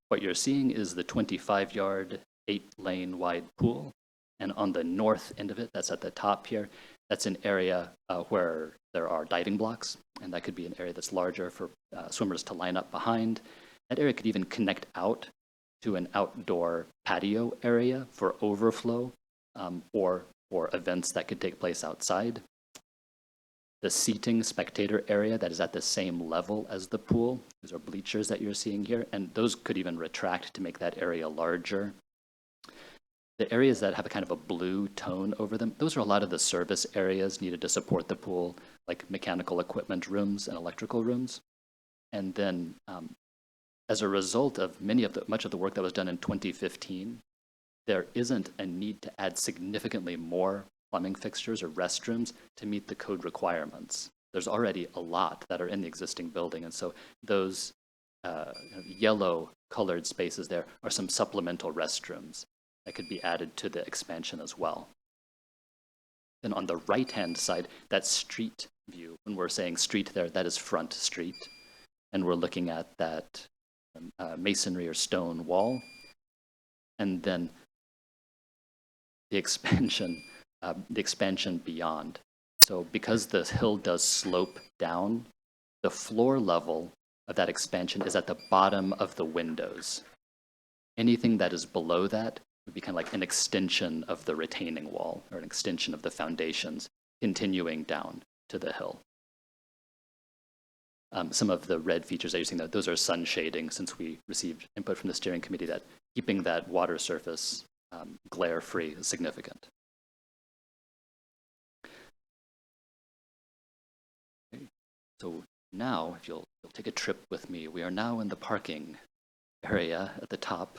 Speaker 10: What you're seeing is the 25-yard, 8-lane wide pool. And on the north end of it, that's at the top here, that's an area where there are diving blocks. And that could be an area that's larger for swimmers to line up behind. That area could even connect out to an outdoor patio area for overflow or for events that could take place outside. The seating spectator area that is at the same level as the pool, those are bleachers that you're seeing here, and those could even retract to make that area larger. The areas that have a kind of a blue tone over them, those are a lot of the service areas needed to support the pool, like mechanical equipment rooms and electrical rooms. And then as a result of much of the work that was done in 2015, there isn't a need to add significantly more plumbing fixtures or restrooms to meet the code requirements. There's already a lot that are in the existing building, and so those yellow colored spaces there are some supplemental restrooms that could be added to the expansion as well. Then on the right-hand side, that street view. When we're saying street there, that is front street. And we're looking at that masonry or stone wall. And then the expansion beyond. So because the hill does slope down, the floor level of that expansion is at the bottom of the windows. Anything that is below that would be kind of like an extension of the retaining wall or an extension of the foundations continuing down to the hill. Some of the red features that you're seeing, those are sun shading, since we received input from the steering committee that keeping that water surface glare-free is significant. Okay. So now, if you'll take a trip with me, we are now in the parking area at the top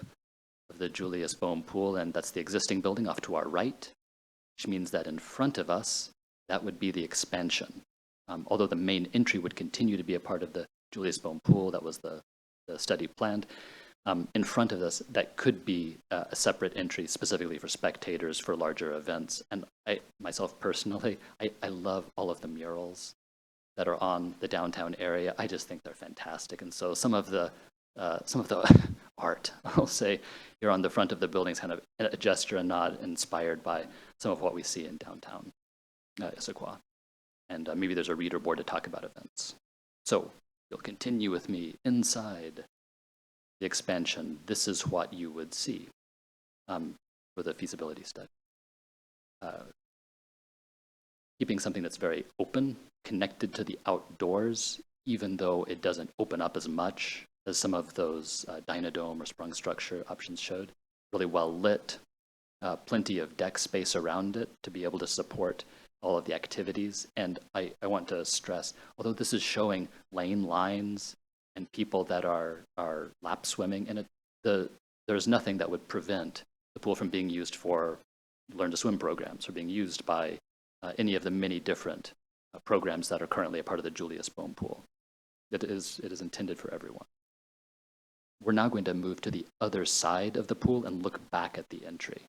Speaker 10: of the Julius Boehm pool, and that's the existing building off to our right, which means that in front of us, that would be the expansion. Although the main entry would continue to be a part of the Julius Boehm pool, that was the study planned. In front of us, that could be a separate entry specifically for spectators for larger events. And I, myself personally, I love all of the murals that are on the downtown area. I just think they're fantastic. And so some of the art, I'll say, here on the front of the building is kind of a gesture and nod inspired by some of what we see in downtown Issaquah. And maybe there's a reader board to talk about events. So you'll continue with me inside the expansion. This is what you would see for the feasibility study. Keeping something that's very open, connected to the outdoors, even though it doesn't open up as much as some of those dynadome or sprung structure options showed. Really well lit, plenty of deck space around it to be able to support all of the activities. And I want to stress, although this is showing lane lines and people that are lap swimming in it, there's nothing that would prevent the pool from being used for learn to swim programs or being used by any of the many different programs that are currently a part of the Julius Boehm pool. It is intended for everyone. We're now going to move to the other side of the pool and look back at the entry.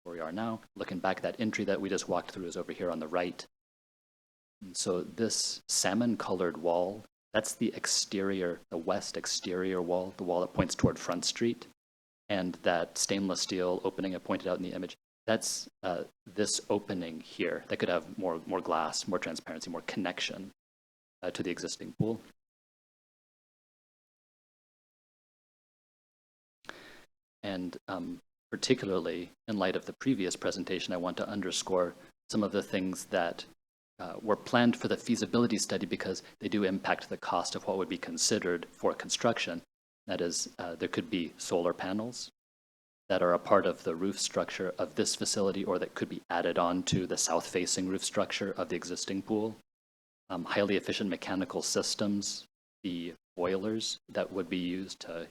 Speaker 10: Where we are now, looking back, that entry that we just walked through is over here on the right. And so this salmon-colored wall, that's the exterior, the west exterior wall, the wall that points toward Front Street. And that stainless steel opening I pointed out in the image, that's this opening here that could have more glass, more transparency, more connection to the existing pool. And particularly in light of the previous presentation, I want to underscore some of the things that were planned for the feasibility study because they do impact the cost of what would be considered for construction. That is, there could be solar panels that are a part of the roof structure of this facility or that could be added on to the south-facing roof structure of the existing pool. Highly efficient mechanical systems, the boilers that would be used to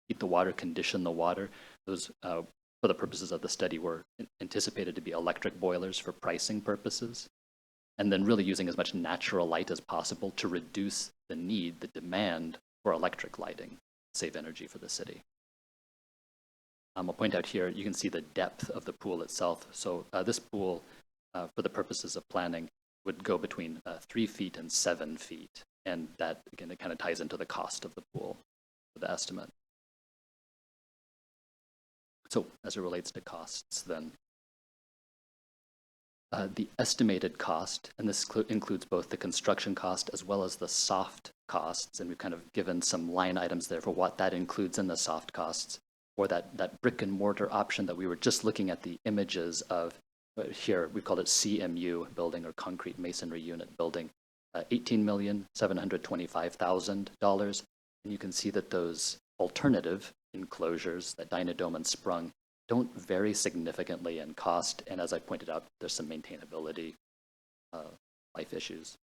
Speaker 10: heat the water, condition the water. Those, for the purposes of the study, were anticipated to be electric boilers for pricing purposes. And then really using as much natural light as possible to reduce the need, the demand for electric lighting, save energy for the city. I'll point out here, you can see the depth of the pool itself. So this pool, for the purposes of planning, would go between 3 feet and 7 feet. And that, again, it kind of ties into the cost of the pool for the estimate. So as it relates to costs then, the estimated cost, and this includes both the construction cost as well as the soft costs, and we've kind of given some line items there for what that includes in the soft costs, or that brick and mortar option that we were just looking at the images of here. We called it CMU building, or concrete masonry unit building, $18,725,000. And you can see that those alternative enclosures, that dynadome and sprung, don't vary significantly in cost. And as I pointed out, there's some maintainability life issues.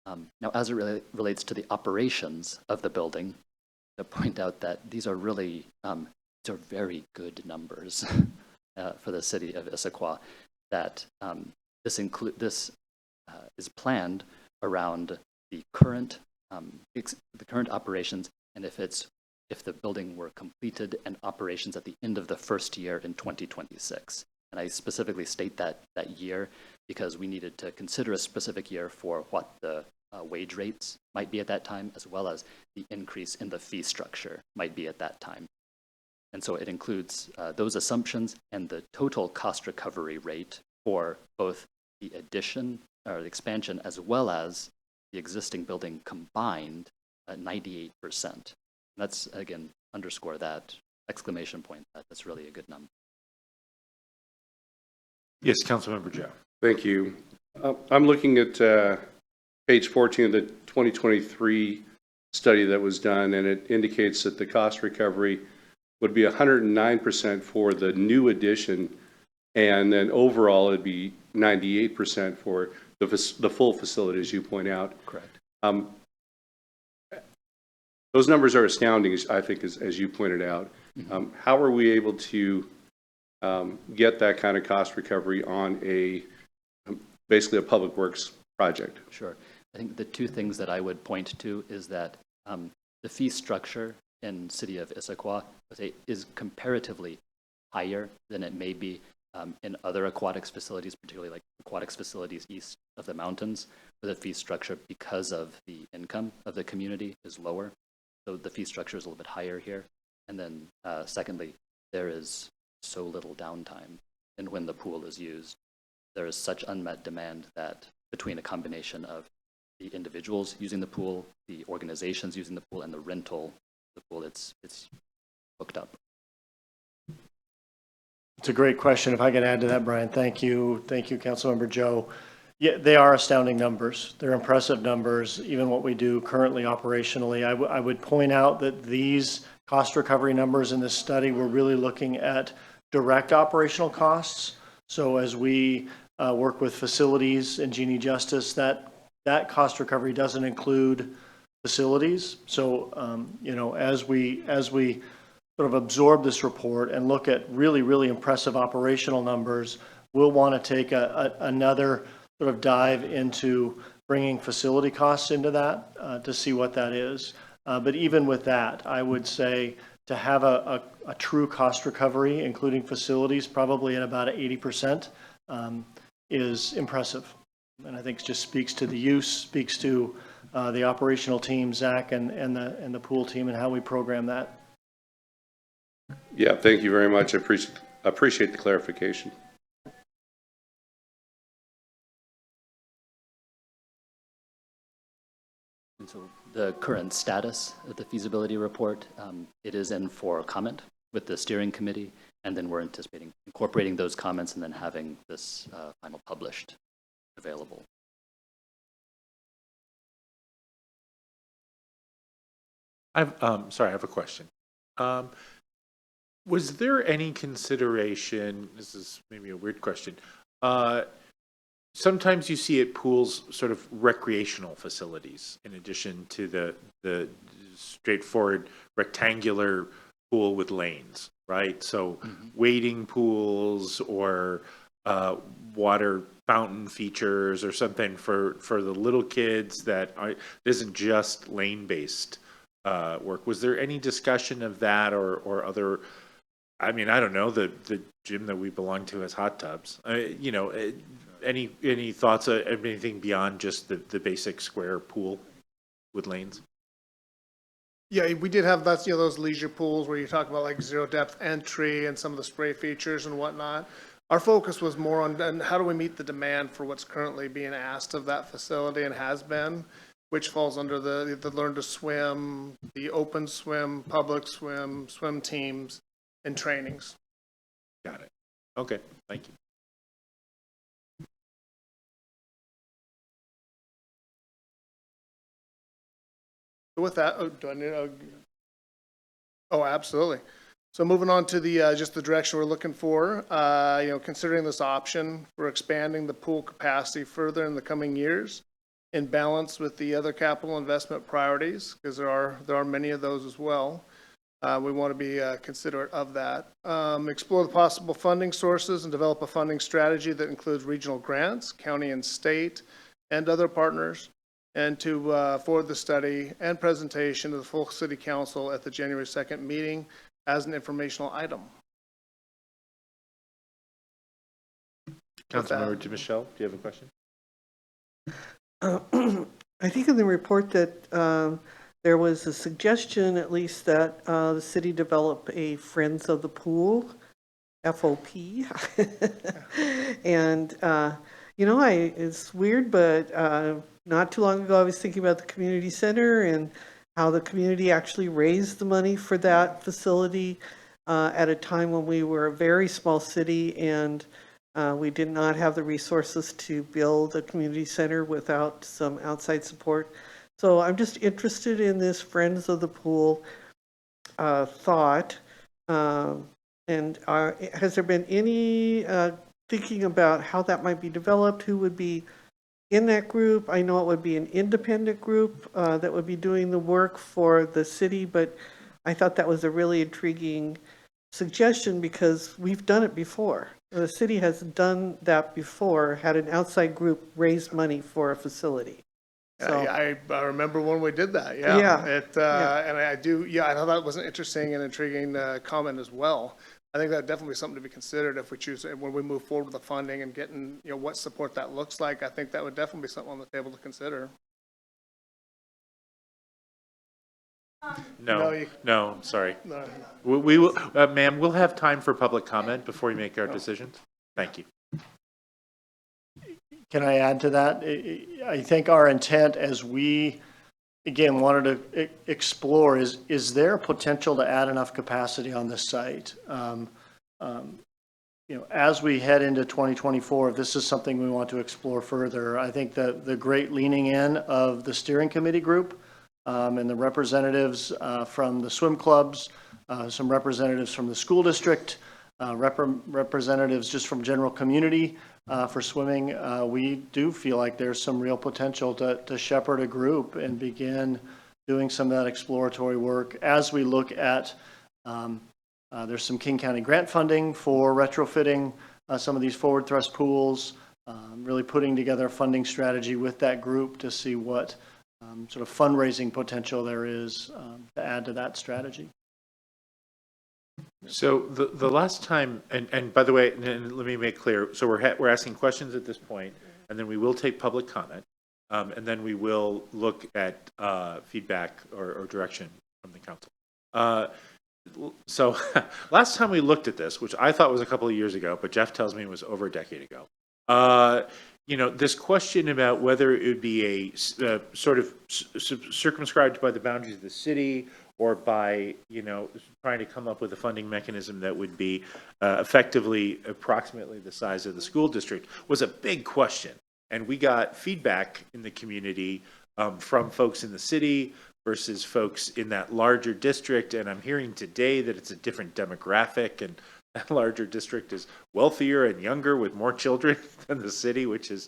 Speaker 10: Now, as it relates to the operations of the building, to point out that these are really these are very good numbers for the city of Issaquah. That this is planned around the current operations, and if the building were completed and operations at the end of the first year in 2026. And I specifically state that year because we needed to consider a specific year for what the wage rates might be at that time, as well as the increase in the fee structure might be at that time. And so it includes those assumptions and the total cost recovery rate for both the addition or the expansion as well as the existing building combined at 98%. And that's, again, underscore that exclamation point. That's really a good number.
Speaker 1: Yes, Councilmember Joe.
Speaker 3: Thank you. I'm looking at page 14 of the 2023 study that was done, and it indicates that the cost recovery would be 109% for the new addition, and then overall it'd be 98% for the full facility, as you point out.
Speaker 10: Correct.
Speaker 3: Those numbers are astounding, I think, as you pointed out. How are we able to get that kind of cost recovery on basically a public works project?
Speaker 10: Sure. I think the two things that I would point to is that the fee structure in City of Issaquah is comparatively higher than it may be in other aquatics facilities, particularly like aquatics facilities east of the mountains, where the fee structure, because of the income of the community, is lower. So the fee structure is a little bit higher here. And then secondly, there is so little downtime. And when the pool is used, there is such unmet demand that between a combination of the individuals using the pool, the organizations using the pool, and the rental of the pool, it's hooked up.
Speaker 8: It's a great question. If I could add to that, Brian, thank you. Thank you, Councilmember Joe. Yeah, they are astounding numbers. They're impressive numbers, even what we do currently operationally. I would point out that these cost recovery numbers in this study, we're really looking at direct operational costs. So as we work with facilities and Genie Justice, that cost recovery doesn't include facilities. So, as we sort of absorb this report and look at really, really impressive operational numbers, we'll want to take another sort of dive into bringing facility costs into that to see what that is. But even with that, I would say to have a true cost recovery, including facilities, probably at about 80%, is impressive. And I think it just speaks to the use, speaks to the operational team, Zach, and the pool team, and how we program that.
Speaker 3: Yeah, thank you very much. I appreciate the clarification.
Speaker 10: And so the current status of the feasibility report, it is in for comment with the steering committee, and then we're anticipating incorporating those comments and then having this final published available.
Speaker 1: I have a question. Was there any consideration, this is maybe a weird question, sometimes you see at pools sort of recreational facilities in addition to the straightforward rectangular pool with lanes, right? So wading pools or water fountain features or something for the little kids that isn't just lane-based work. Was there any discussion of that or other? I mean, I don't know, the gym that we belong to has hot tubs. Any thoughts of anything beyond just the basic square pool with lanes?
Speaker 9: Yeah, we did have those leisure pools where you talk about like zero depth entry and some of the spray features and whatnot. Our focus was more on how do we meet the demand for what's currently being asked of that facility and has been, which falls under the learn to swim, the open swim, public swim, swim teams, and trainings.
Speaker 1: Got it. Okay, thank you.
Speaker 9: With that, do I need oh, absolutely. So moving on to the just the direction we're looking for, considering this option for expanding the pool capacity further in the coming years in balance with the other capital investment priorities, because there are many of those as well. We want to be considerate of that. Explore the possible funding sources and develop a funding strategy that includes regional grants, county and state, and other partners, and to forward the study and presentation to the full City Council at the January 2nd meeting as an informational item.
Speaker 1: Councilmember Michelle, do you have a question?
Speaker 4: I think in the report that there was a suggestion, at least, that the city develop a Friends of the Pool, FOP. And, it's weird, but not too long ago, I was thinking about the community center and how the community actually raised the money for that facility at a time when we were a very small city and we did not have the resources to build a community center without some outside support. So I'm just interested in this Friends of the Pool thought. And has there been any thinking about how that might be developed? Who would be in that group? I know it would be an independent group that would be doing the work for the city, but I thought that was a really intriguing suggestion because we've done it before. The city has done that before, had an outside group raise money for a facility. So,
Speaker 9: I remember when we did that, yeah.
Speaker 4: Yeah.
Speaker 9: And I do, I thought that was an interesting and intriguing comment as well. I think that definitely something to be considered if we choose, when we move forward with the funding and getting, what support that looks like. I think that would definitely be something on the table to consider.
Speaker 1: No, I'm sorry.
Speaker 9: No.
Speaker 1: We will, ma'am, we'll have time for public comment before we make our decisions. Thank you.
Speaker 8: Can I add to that? I think our intent as we, again, wanted to explore is there potential to add enough capacity on this site? As we head into 2024, if this is something we want to explore further, I think that the great leaning in of the steering committee group and the representatives from the swim clubs, some representatives from the school district, representatives just from general community for swimming, we do feel like there's some real potential to shepherd a group and begin doing some of that exploratory work as we look at, there's some King County grant funding for retrofitting some of these forward thrust pools, really putting together a funding strategy with that group to see what sort of fundraising potential there is to add to that strategy.
Speaker 1: So the last time, and by the way, and let me make clear, so we're asking questions at this point, and then we will take public comment, and then we will look at feedback or direction from the council. So last time we looked at this, which I thought was a couple of years ago, but Jeff tells me it was over a decade ago. This question about whether it would be a sort of circumscribed by the boundaries of the city or by, trying to come up with a funding mechanism that would be effectively approximately the size of the school district was a big question. And we got feedback in the community from folks in the city versus folks in that larger district. And I'm hearing today that it's a different demographic and that larger district is wealthier and younger with more children than the city, which is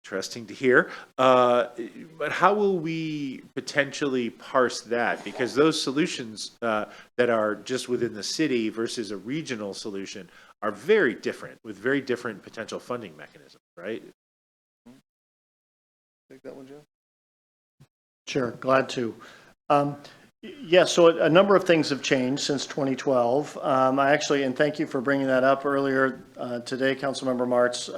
Speaker 1: interesting to hear. But how will we potentially parse that? Because those solutions that are just within the city versus a regional solution are very different with very different potential funding mechanisms, right?
Speaker 9: Take that one, Jeff.
Speaker 8: Sure, glad to. So a number of things have changed since 2012. And thank you for bringing that up earlier today, Councilmember Martz.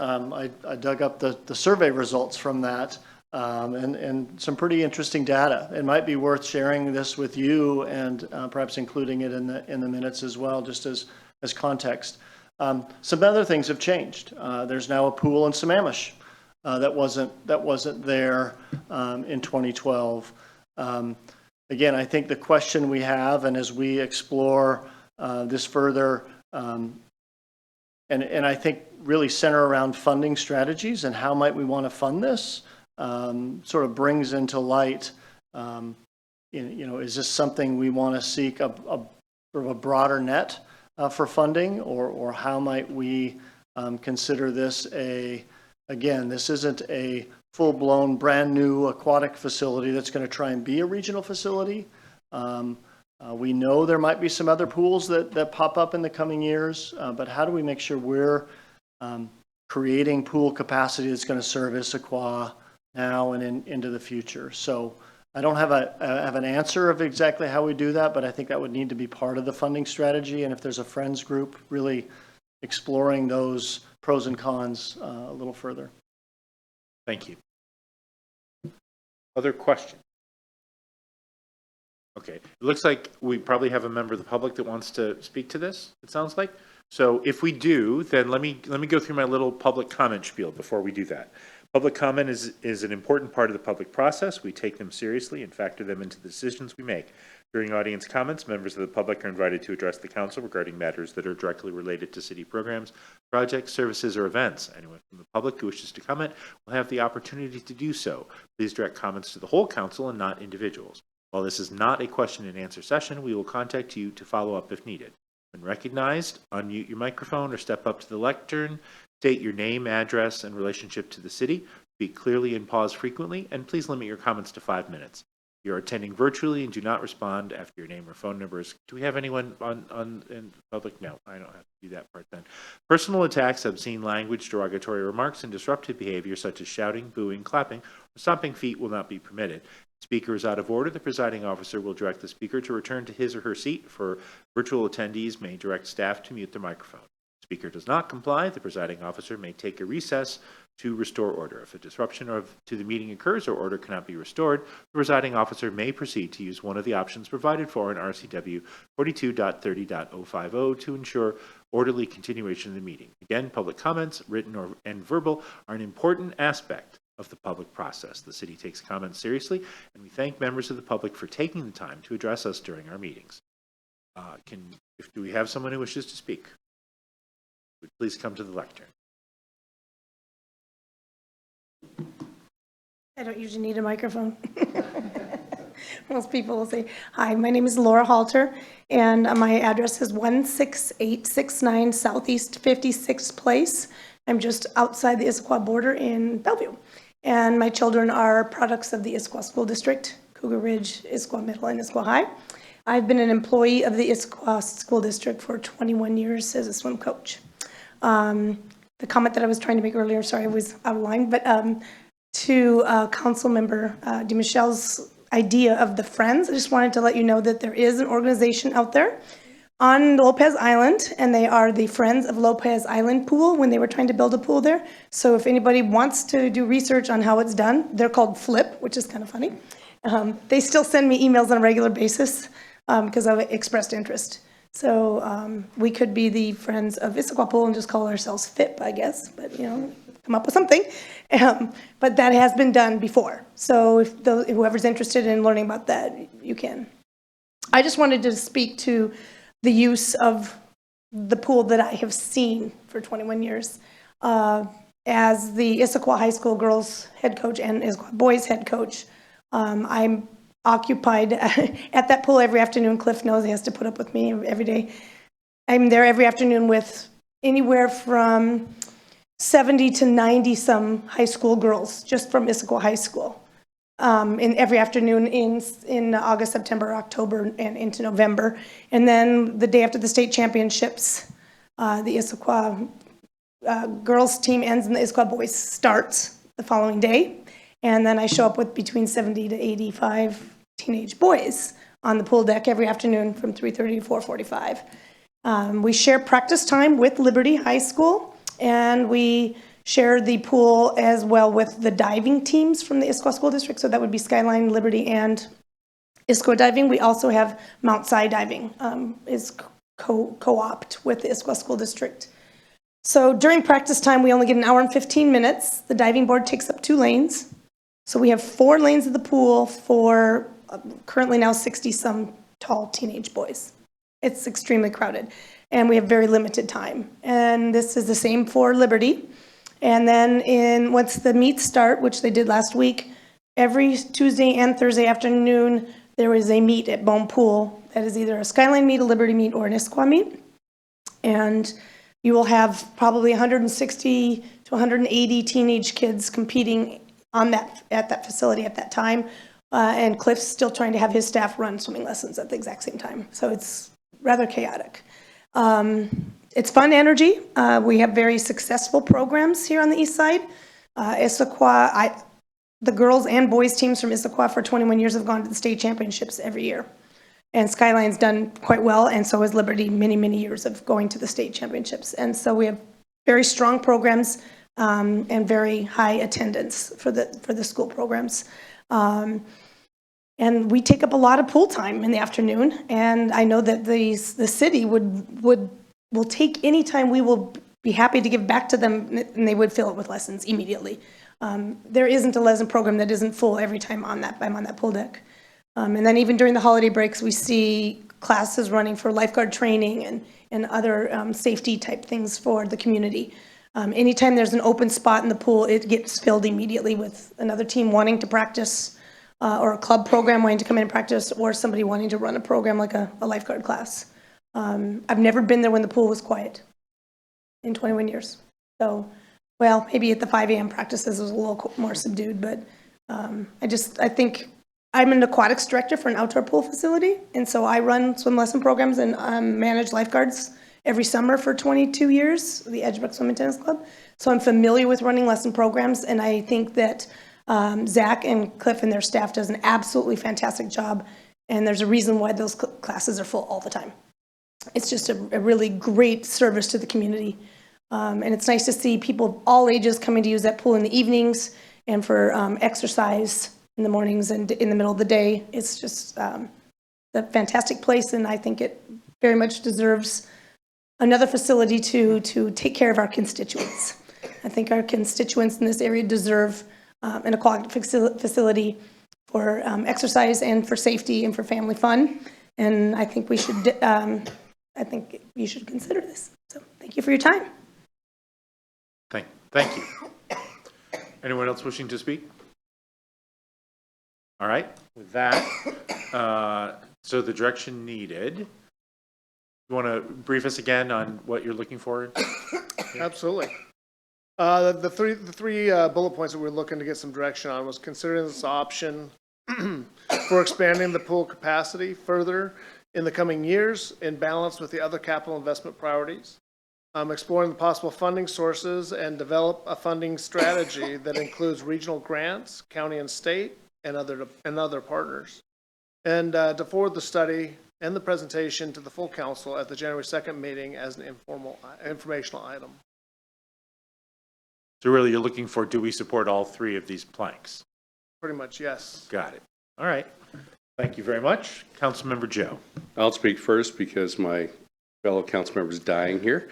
Speaker 8: I dug up the survey results from that and some pretty interesting data. It might be worth sharing this with you and perhaps including it in the minutes as well, just as context. Some other things have changed. There's now a pool in Sammamish that wasn't there in 2012. Again, I think the question we have, and as we explore this further, and I think really center around funding strategies and how might we want to fund this, sort of brings into light, is this something we want to seek a sort of a broader net for funding, or how might we consider this again, this isn't a full-blown, brand-new aquatic facility that's going to try and be a regional facility. We know there might be some other pools that pop up in the coming years, but how do we make sure we're creating pool capacity that's going to serve Issaquah now and into the future? So I don't have an answer of exactly how we do that, but I think that would need to be part of the funding strategy. And if there's a friends group, really exploring those pros and cons a little further.
Speaker 1: Thank you. Other questions? Okay, it looks like we probably have a member of the public that wants to speak to this, it sounds like. So if we do, then let me go through my little public comment spiel before we do that. Public comment is an important part of the public process. We take them seriously and factor them into the decisions we make. During audience comments, members of the public are invited to address the council regarding matters that are directly related to city programs, projects, services, or events. Anyone from the public who wishes to comment will have the opportunity to do so. Please direct comments to the whole council and not individuals. While this is not a question and answer session, we will contact you to follow up if needed. When recognized, unmute your microphone or step up to the lectern, state your name, address, and relationship to the city, speak clearly and pause frequently, and please limit your comments to 5 minutes. If you're attending virtually and do not respond after your name or phone numbers, do we have anyone in public? No, I don't have to do that part then. Personal attacks, obscene language, derogatory remarks, and disruptive behavior such as shouting, booing, clapping, or stomping feet will not be permitted. Speaker is out of order, the presiding officer will direct the speaker to return to his or her seat. For virtual attendees, may direct staff to mute their microphone. Speaker does not comply, the presiding officer may take a recess to restore order. If a disruption to the meeting occurs or order cannot be restored, the presiding officer may proceed to use one of the options provided for in RCW 42.30.050 to ensure orderly continuation of the meeting. Again, public comments, written and verbal, are an important aspect of the public process. The city takes comments seriously, and we thank members of the public for taking the time to address us during our meetings. Do we have someone who wishes to speak? Would please come to the lectern.
Speaker 11: I don't usually need a microphone. Most people will say, hi, my name is Laura Halter, and my address is 16869 Southeast 56th Place. I'm just outside the Issaquah border in Bellevue. And my children are products of the Issaquah School District, Cougar Ridge, Issaquah Middle, and Issaquah High. I've been an employee of the Issaquah School District for 21 years as a swim coach. The comment that I was trying to make earlier, sorry, I was out of line, but to Council Member DeMichelle's idea of the Friends, I just wanted to let you know that there is an organization out there on Lopez Island, and they are the Friends of Lopez Island Pool when they were trying to build a pool there. So if anybody wants to do research on how it's done, they're called FLIP, which is kind of funny. They still send me emails on a regular basis because I've expressed interest. So we could be the Friends of Issaquah Pool and just call ourselves FIP, I guess, but come up with something. But that has been done before. So if whoever's interested in learning about that, you can. I just wanted to speak to the use of the pool that I have seen for 21 years. As the Issaquah High School girls head coach and Issaquah boys head coach, I'm occupied at that pool every afternoon. Cliff knows he has to put up with me every day. I'm there every afternoon with anywhere from 70 to 90 some high school girls just from Issaquah High School. In every afternoon in August, September, October, and into November. And then the day after the state championships, the Issaquah girls team ends and the Issaquah boys starts the following day. And then I show up with between 70 to 85 teenage boys on the pool deck every afternoon from 3:30 to 4:45. We share practice time with Liberty High School, and we share the pool as well with the diving teams from the Issaquah School District. So that would be Skyline, Liberty, and Issaquah Diving. We also have Mount Si Diving is co-opt with the Issaquah School District. So during practice time, we only get an hour and 15 minutes. The diving board takes up 2 lanes. So we have 4 lanes of the pool for currently now 60-some tall teenage boys. It's extremely crowded, and we have very limited time. And this is the same for Liberty. And then once the meets start, which they did last week, every Tuesday and Thursday afternoon, there is a meet at Boehm Pool that is either a Skyline meet, a Liberty meet, or an Issaquah meet. And you will have probably 160 to 180 teenage kids competing at that facility at that time. And Cliff's still trying to have his staff run swimming lessons at the exact same time. So it's rather chaotic. It's fun energy. We have very successful programs here on the east side. Issaquah, the girls and boys teams from Issaquah for 21 years have gone to the state championships every year. And Skyline's done quite well, and so has Liberty, many, many years of going to the state championships. And so we have very strong programs and very high attendance for the school programs. And we take up a lot of pool time in the afternoon, and I know that the city will take any time. We will be happy to give back to them, and they would fill it with lessons immediately. There isn't a lesson program that isn't full every time I'm on that pool deck. And then even during the holiday breaks, we see classes running for lifeguard training and other safety type things for the community. Anytime there's an open spot in the pool, it gets filled immediately with another team wanting to practice, or a club program wanting to come in and practice, or somebody wanting to run a program like a lifeguard class. I've never been there when the pool was quiet in 21 years. So, well, maybe at the 5 a.m. practices it was a little more subdued, but I think I'm an aquatics director for an outdoor pool facility, and so I run swim lesson programs and manage lifeguards every summer for 22 years, the Edgebrook Swim and Tennis Club. So I'm familiar with running lesson programs, and I think that Zach and Cliff and their staff does an absolutely fantastic job, and there's a reason why those classes are full all the time. It's just a really great service to the community, and it's nice to see people of all ages coming to use that pool in the evenings and for exercise in the mornings and in the middle of the day. It's just a fantastic place, and I think it very much deserves another facility to take care of our constituents. I think our constituents in this area deserve an aquatic facility for exercise and for safety and for family fun. And I think you should consider this. So thank you for your time.
Speaker 1: Thank you. Anyone else wishing to speak? All right, with that, so the direction needed. You want to brief us again on what you're looking for?
Speaker 9: Absolutely. The three bullet points that we're looking to get some direction on was considering this option for expanding the pool capacity further in the coming years in balance with the other capital investment priorities. Exploring the possible funding sources and develop a funding strategy that includes regional grants, county and state, and other partners. And to forward the study and the presentation to the full council at the January 2nd meeting as an informational item.
Speaker 1: So really you're looking for, do we support all three of these planks?
Speaker 9: Pretty much, yes.
Speaker 1: Got it. All right. Thank you very much. Councilmember Joe.
Speaker 3: I'll speak first because my fellow council member is dying here.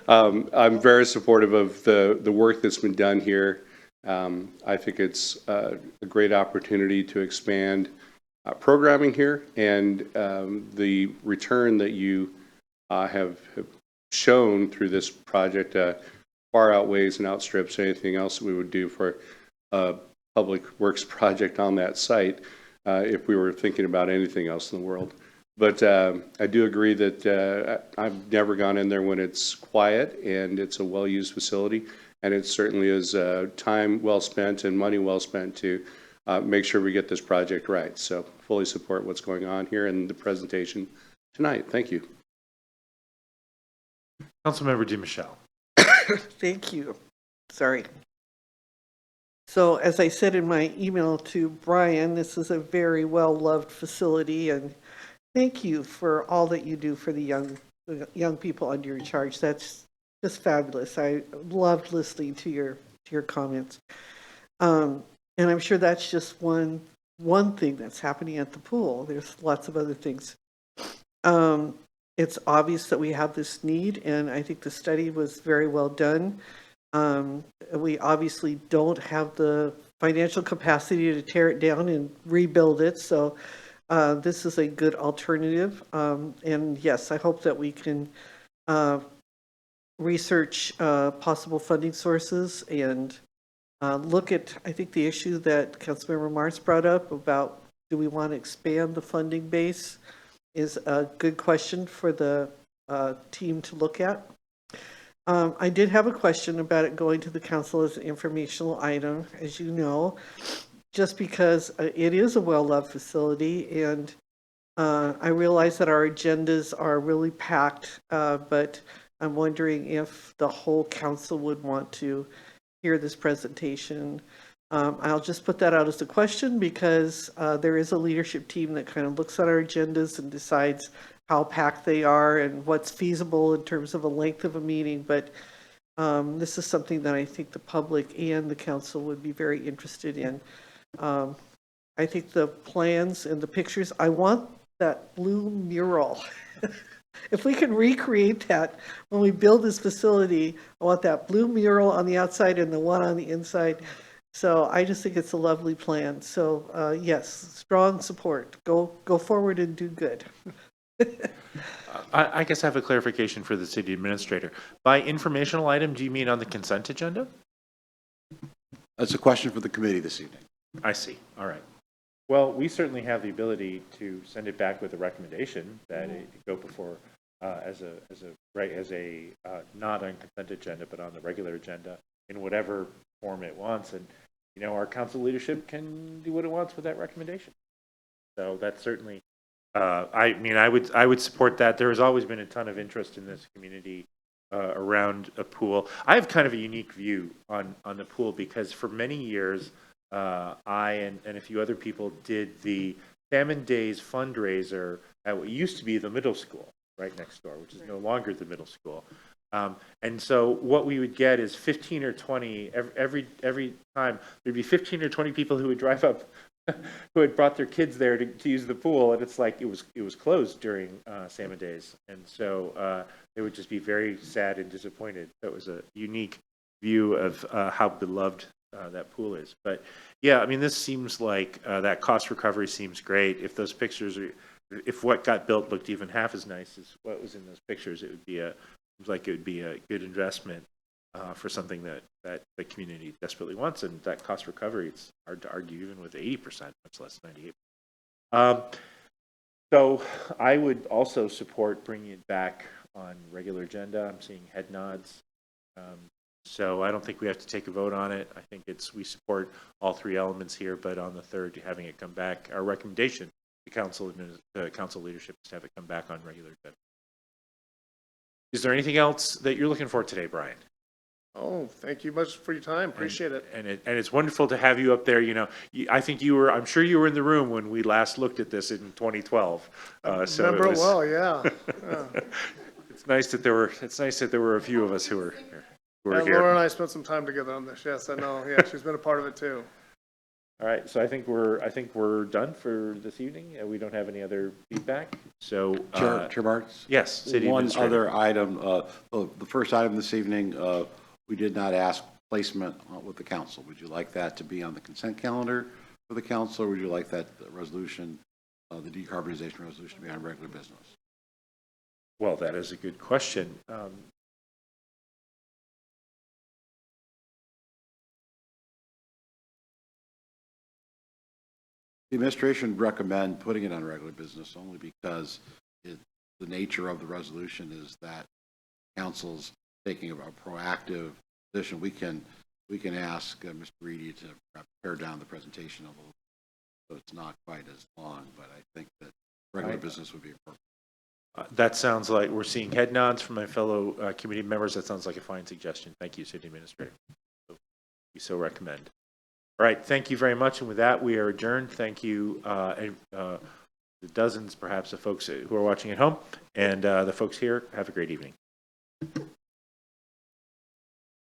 Speaker 3: I'm very supportive of the work that's been done here. I think it's a great opportunity to expand programming here, and the return that you have shown through this project far outweighs and outstrips anything else we would do for a public works project on that site if we were thinking about anything else in the world. But I do agree that I've never gone in there when it's quiet, and it's a well-used facility, and it certainly is time well spent and money well spent to make sure we get this project right. So fully support what's going on here and the presentation tonight. Thank you.
Speaker 1: Councilmember DiMichele.
Speaker 4: Thank you. Sorry. So as I said in my email to Brian, this is a very well-loved facility, and thank you for all that you do for the young people under your charge. That's just fabulous. I loved listening to your comments. And I'm sure that's just one thing that's happening at the pool. There's lots of other things. It's obvious that we have this need, and I think the study was very well done. We obviously don't have the financial capacity to tear it down and rebuild it, so this is a good alternative. And yes, I hope that we can research possible funding sources and look at, I think, the issue that Councilmember Martz brought up about, do we want to expand the funding base, is a good question for the team to look at. I did have a question about it going to the council as an informational item, as you know, just because it is a well-loved facility, and I realize that our agendas are really packed, but I'm wondering if the whole council would want to hear this presentation. I'll just put that out as a question because there is a leadership team that kind of looks at our agendas and decides how packed they are and what's feasible in terms of a length of a meeting, but this is something that I think the public and the council would be very interested in. I think the plans and the pictures, I want that blue mural. If we can recreate that when we build this facility, I want that blue mural on the outside and the one on the inside. So I just think it's a lovely plan. So yes, strong support. Go forward and do good.
Speaker 1: I guess I have a clarification for the city administrator. By informational item, do you mean on the consent agenda?
Speaker 7: That's a question for the committee this evening.
Speaker 1: I see. All right. Well, we certainly have the ability to send it back with a recommendation that it go before as a not on consent agenda, but on the regular agenda in whatever form it wants. And, you know, our council leadership can do what it wants with that recommendation. So that's certainly, I mean, I would support that. There has always been a ton of interest in this community around a pool. I have kind of a unique view on the pool because for many years, I and a few other people did the Salmon Days fundraiser at what used to be the middle school right next door, which is no longer the middle school. And so what we would get is 15 or 20 every time. There'd be 15 or 20 people who would drive up, who had brought their kids there to use the pool, and it's like it was closed during Salmon Days, and so they would just be very sad and disappointed. So it was a unique view of how beloved that pool is. But yeah, I mean, this seems like that cost recovery seems great. If those pictures are, if what got built looked even half as nice as what was in those pictures, it would be seems like it would be a good investment for something that the community desperately wants. And that cost recovery, it's hard to argue even with 80%, much less 98%. So I would also support bringing it back on regular agenda. I'm seeing head nods. So I don't think we have to take a vote on it. I think we support all three elements here, but on the third, having it come back, our recommendation to council leadership is to have it come back on regular agenda. Is there anything else that you're looking for today, Brian?
Speaker 9: Oh, thank you much for your time. Appreciate it.
Speaker 1: And it's wonderful to have you up there. You know, I'm sure you were in the room when we last looked at this in 2012. So
Speaker 9: remember it well, yeah.
Speaker 1: It's nice that there were a few of us who were
Speaker 9: Yeah,
Speaker 1: here.
Speaker 9: Laura and I spent some time together on this. Yes, I know. Yeah, she's been a part of it too.
Speaker 1: All right, so I think we're done for this evening. We don't have any other feedback. So,
Speaker 7: Chair Marks?
Speaker 1: Yes, City
Speaker 7: One
Speaker 1: Administrator.
Speaker 7: other item. The first item this evening, we did not ask placement with the council. Would you like that to be on the consent calendar for the council, or would you like that resolution, the decarbonization resolution, to be on regular business?
Speaker 1: Well, that is a good question.
Speaker 7: The administration would recommend putting it on regular business only because the nature of the resolution is that council's taking a proactive position. We can ask Mr. Reedy to pare down the presentation a little, so it's not quite as long. But I think that regular business would be appropriate.
Speaker 1: That sounds like we're seeing head nods from my fellow committee members. That sounds like a fine suggestion. Thank you, City Administrator. We so recommend. All right, thank you very much. And with that, we are adjourned. Thank you, the dozens, perhaps, of folks who are watching at home, and the folks here. Have a great evening.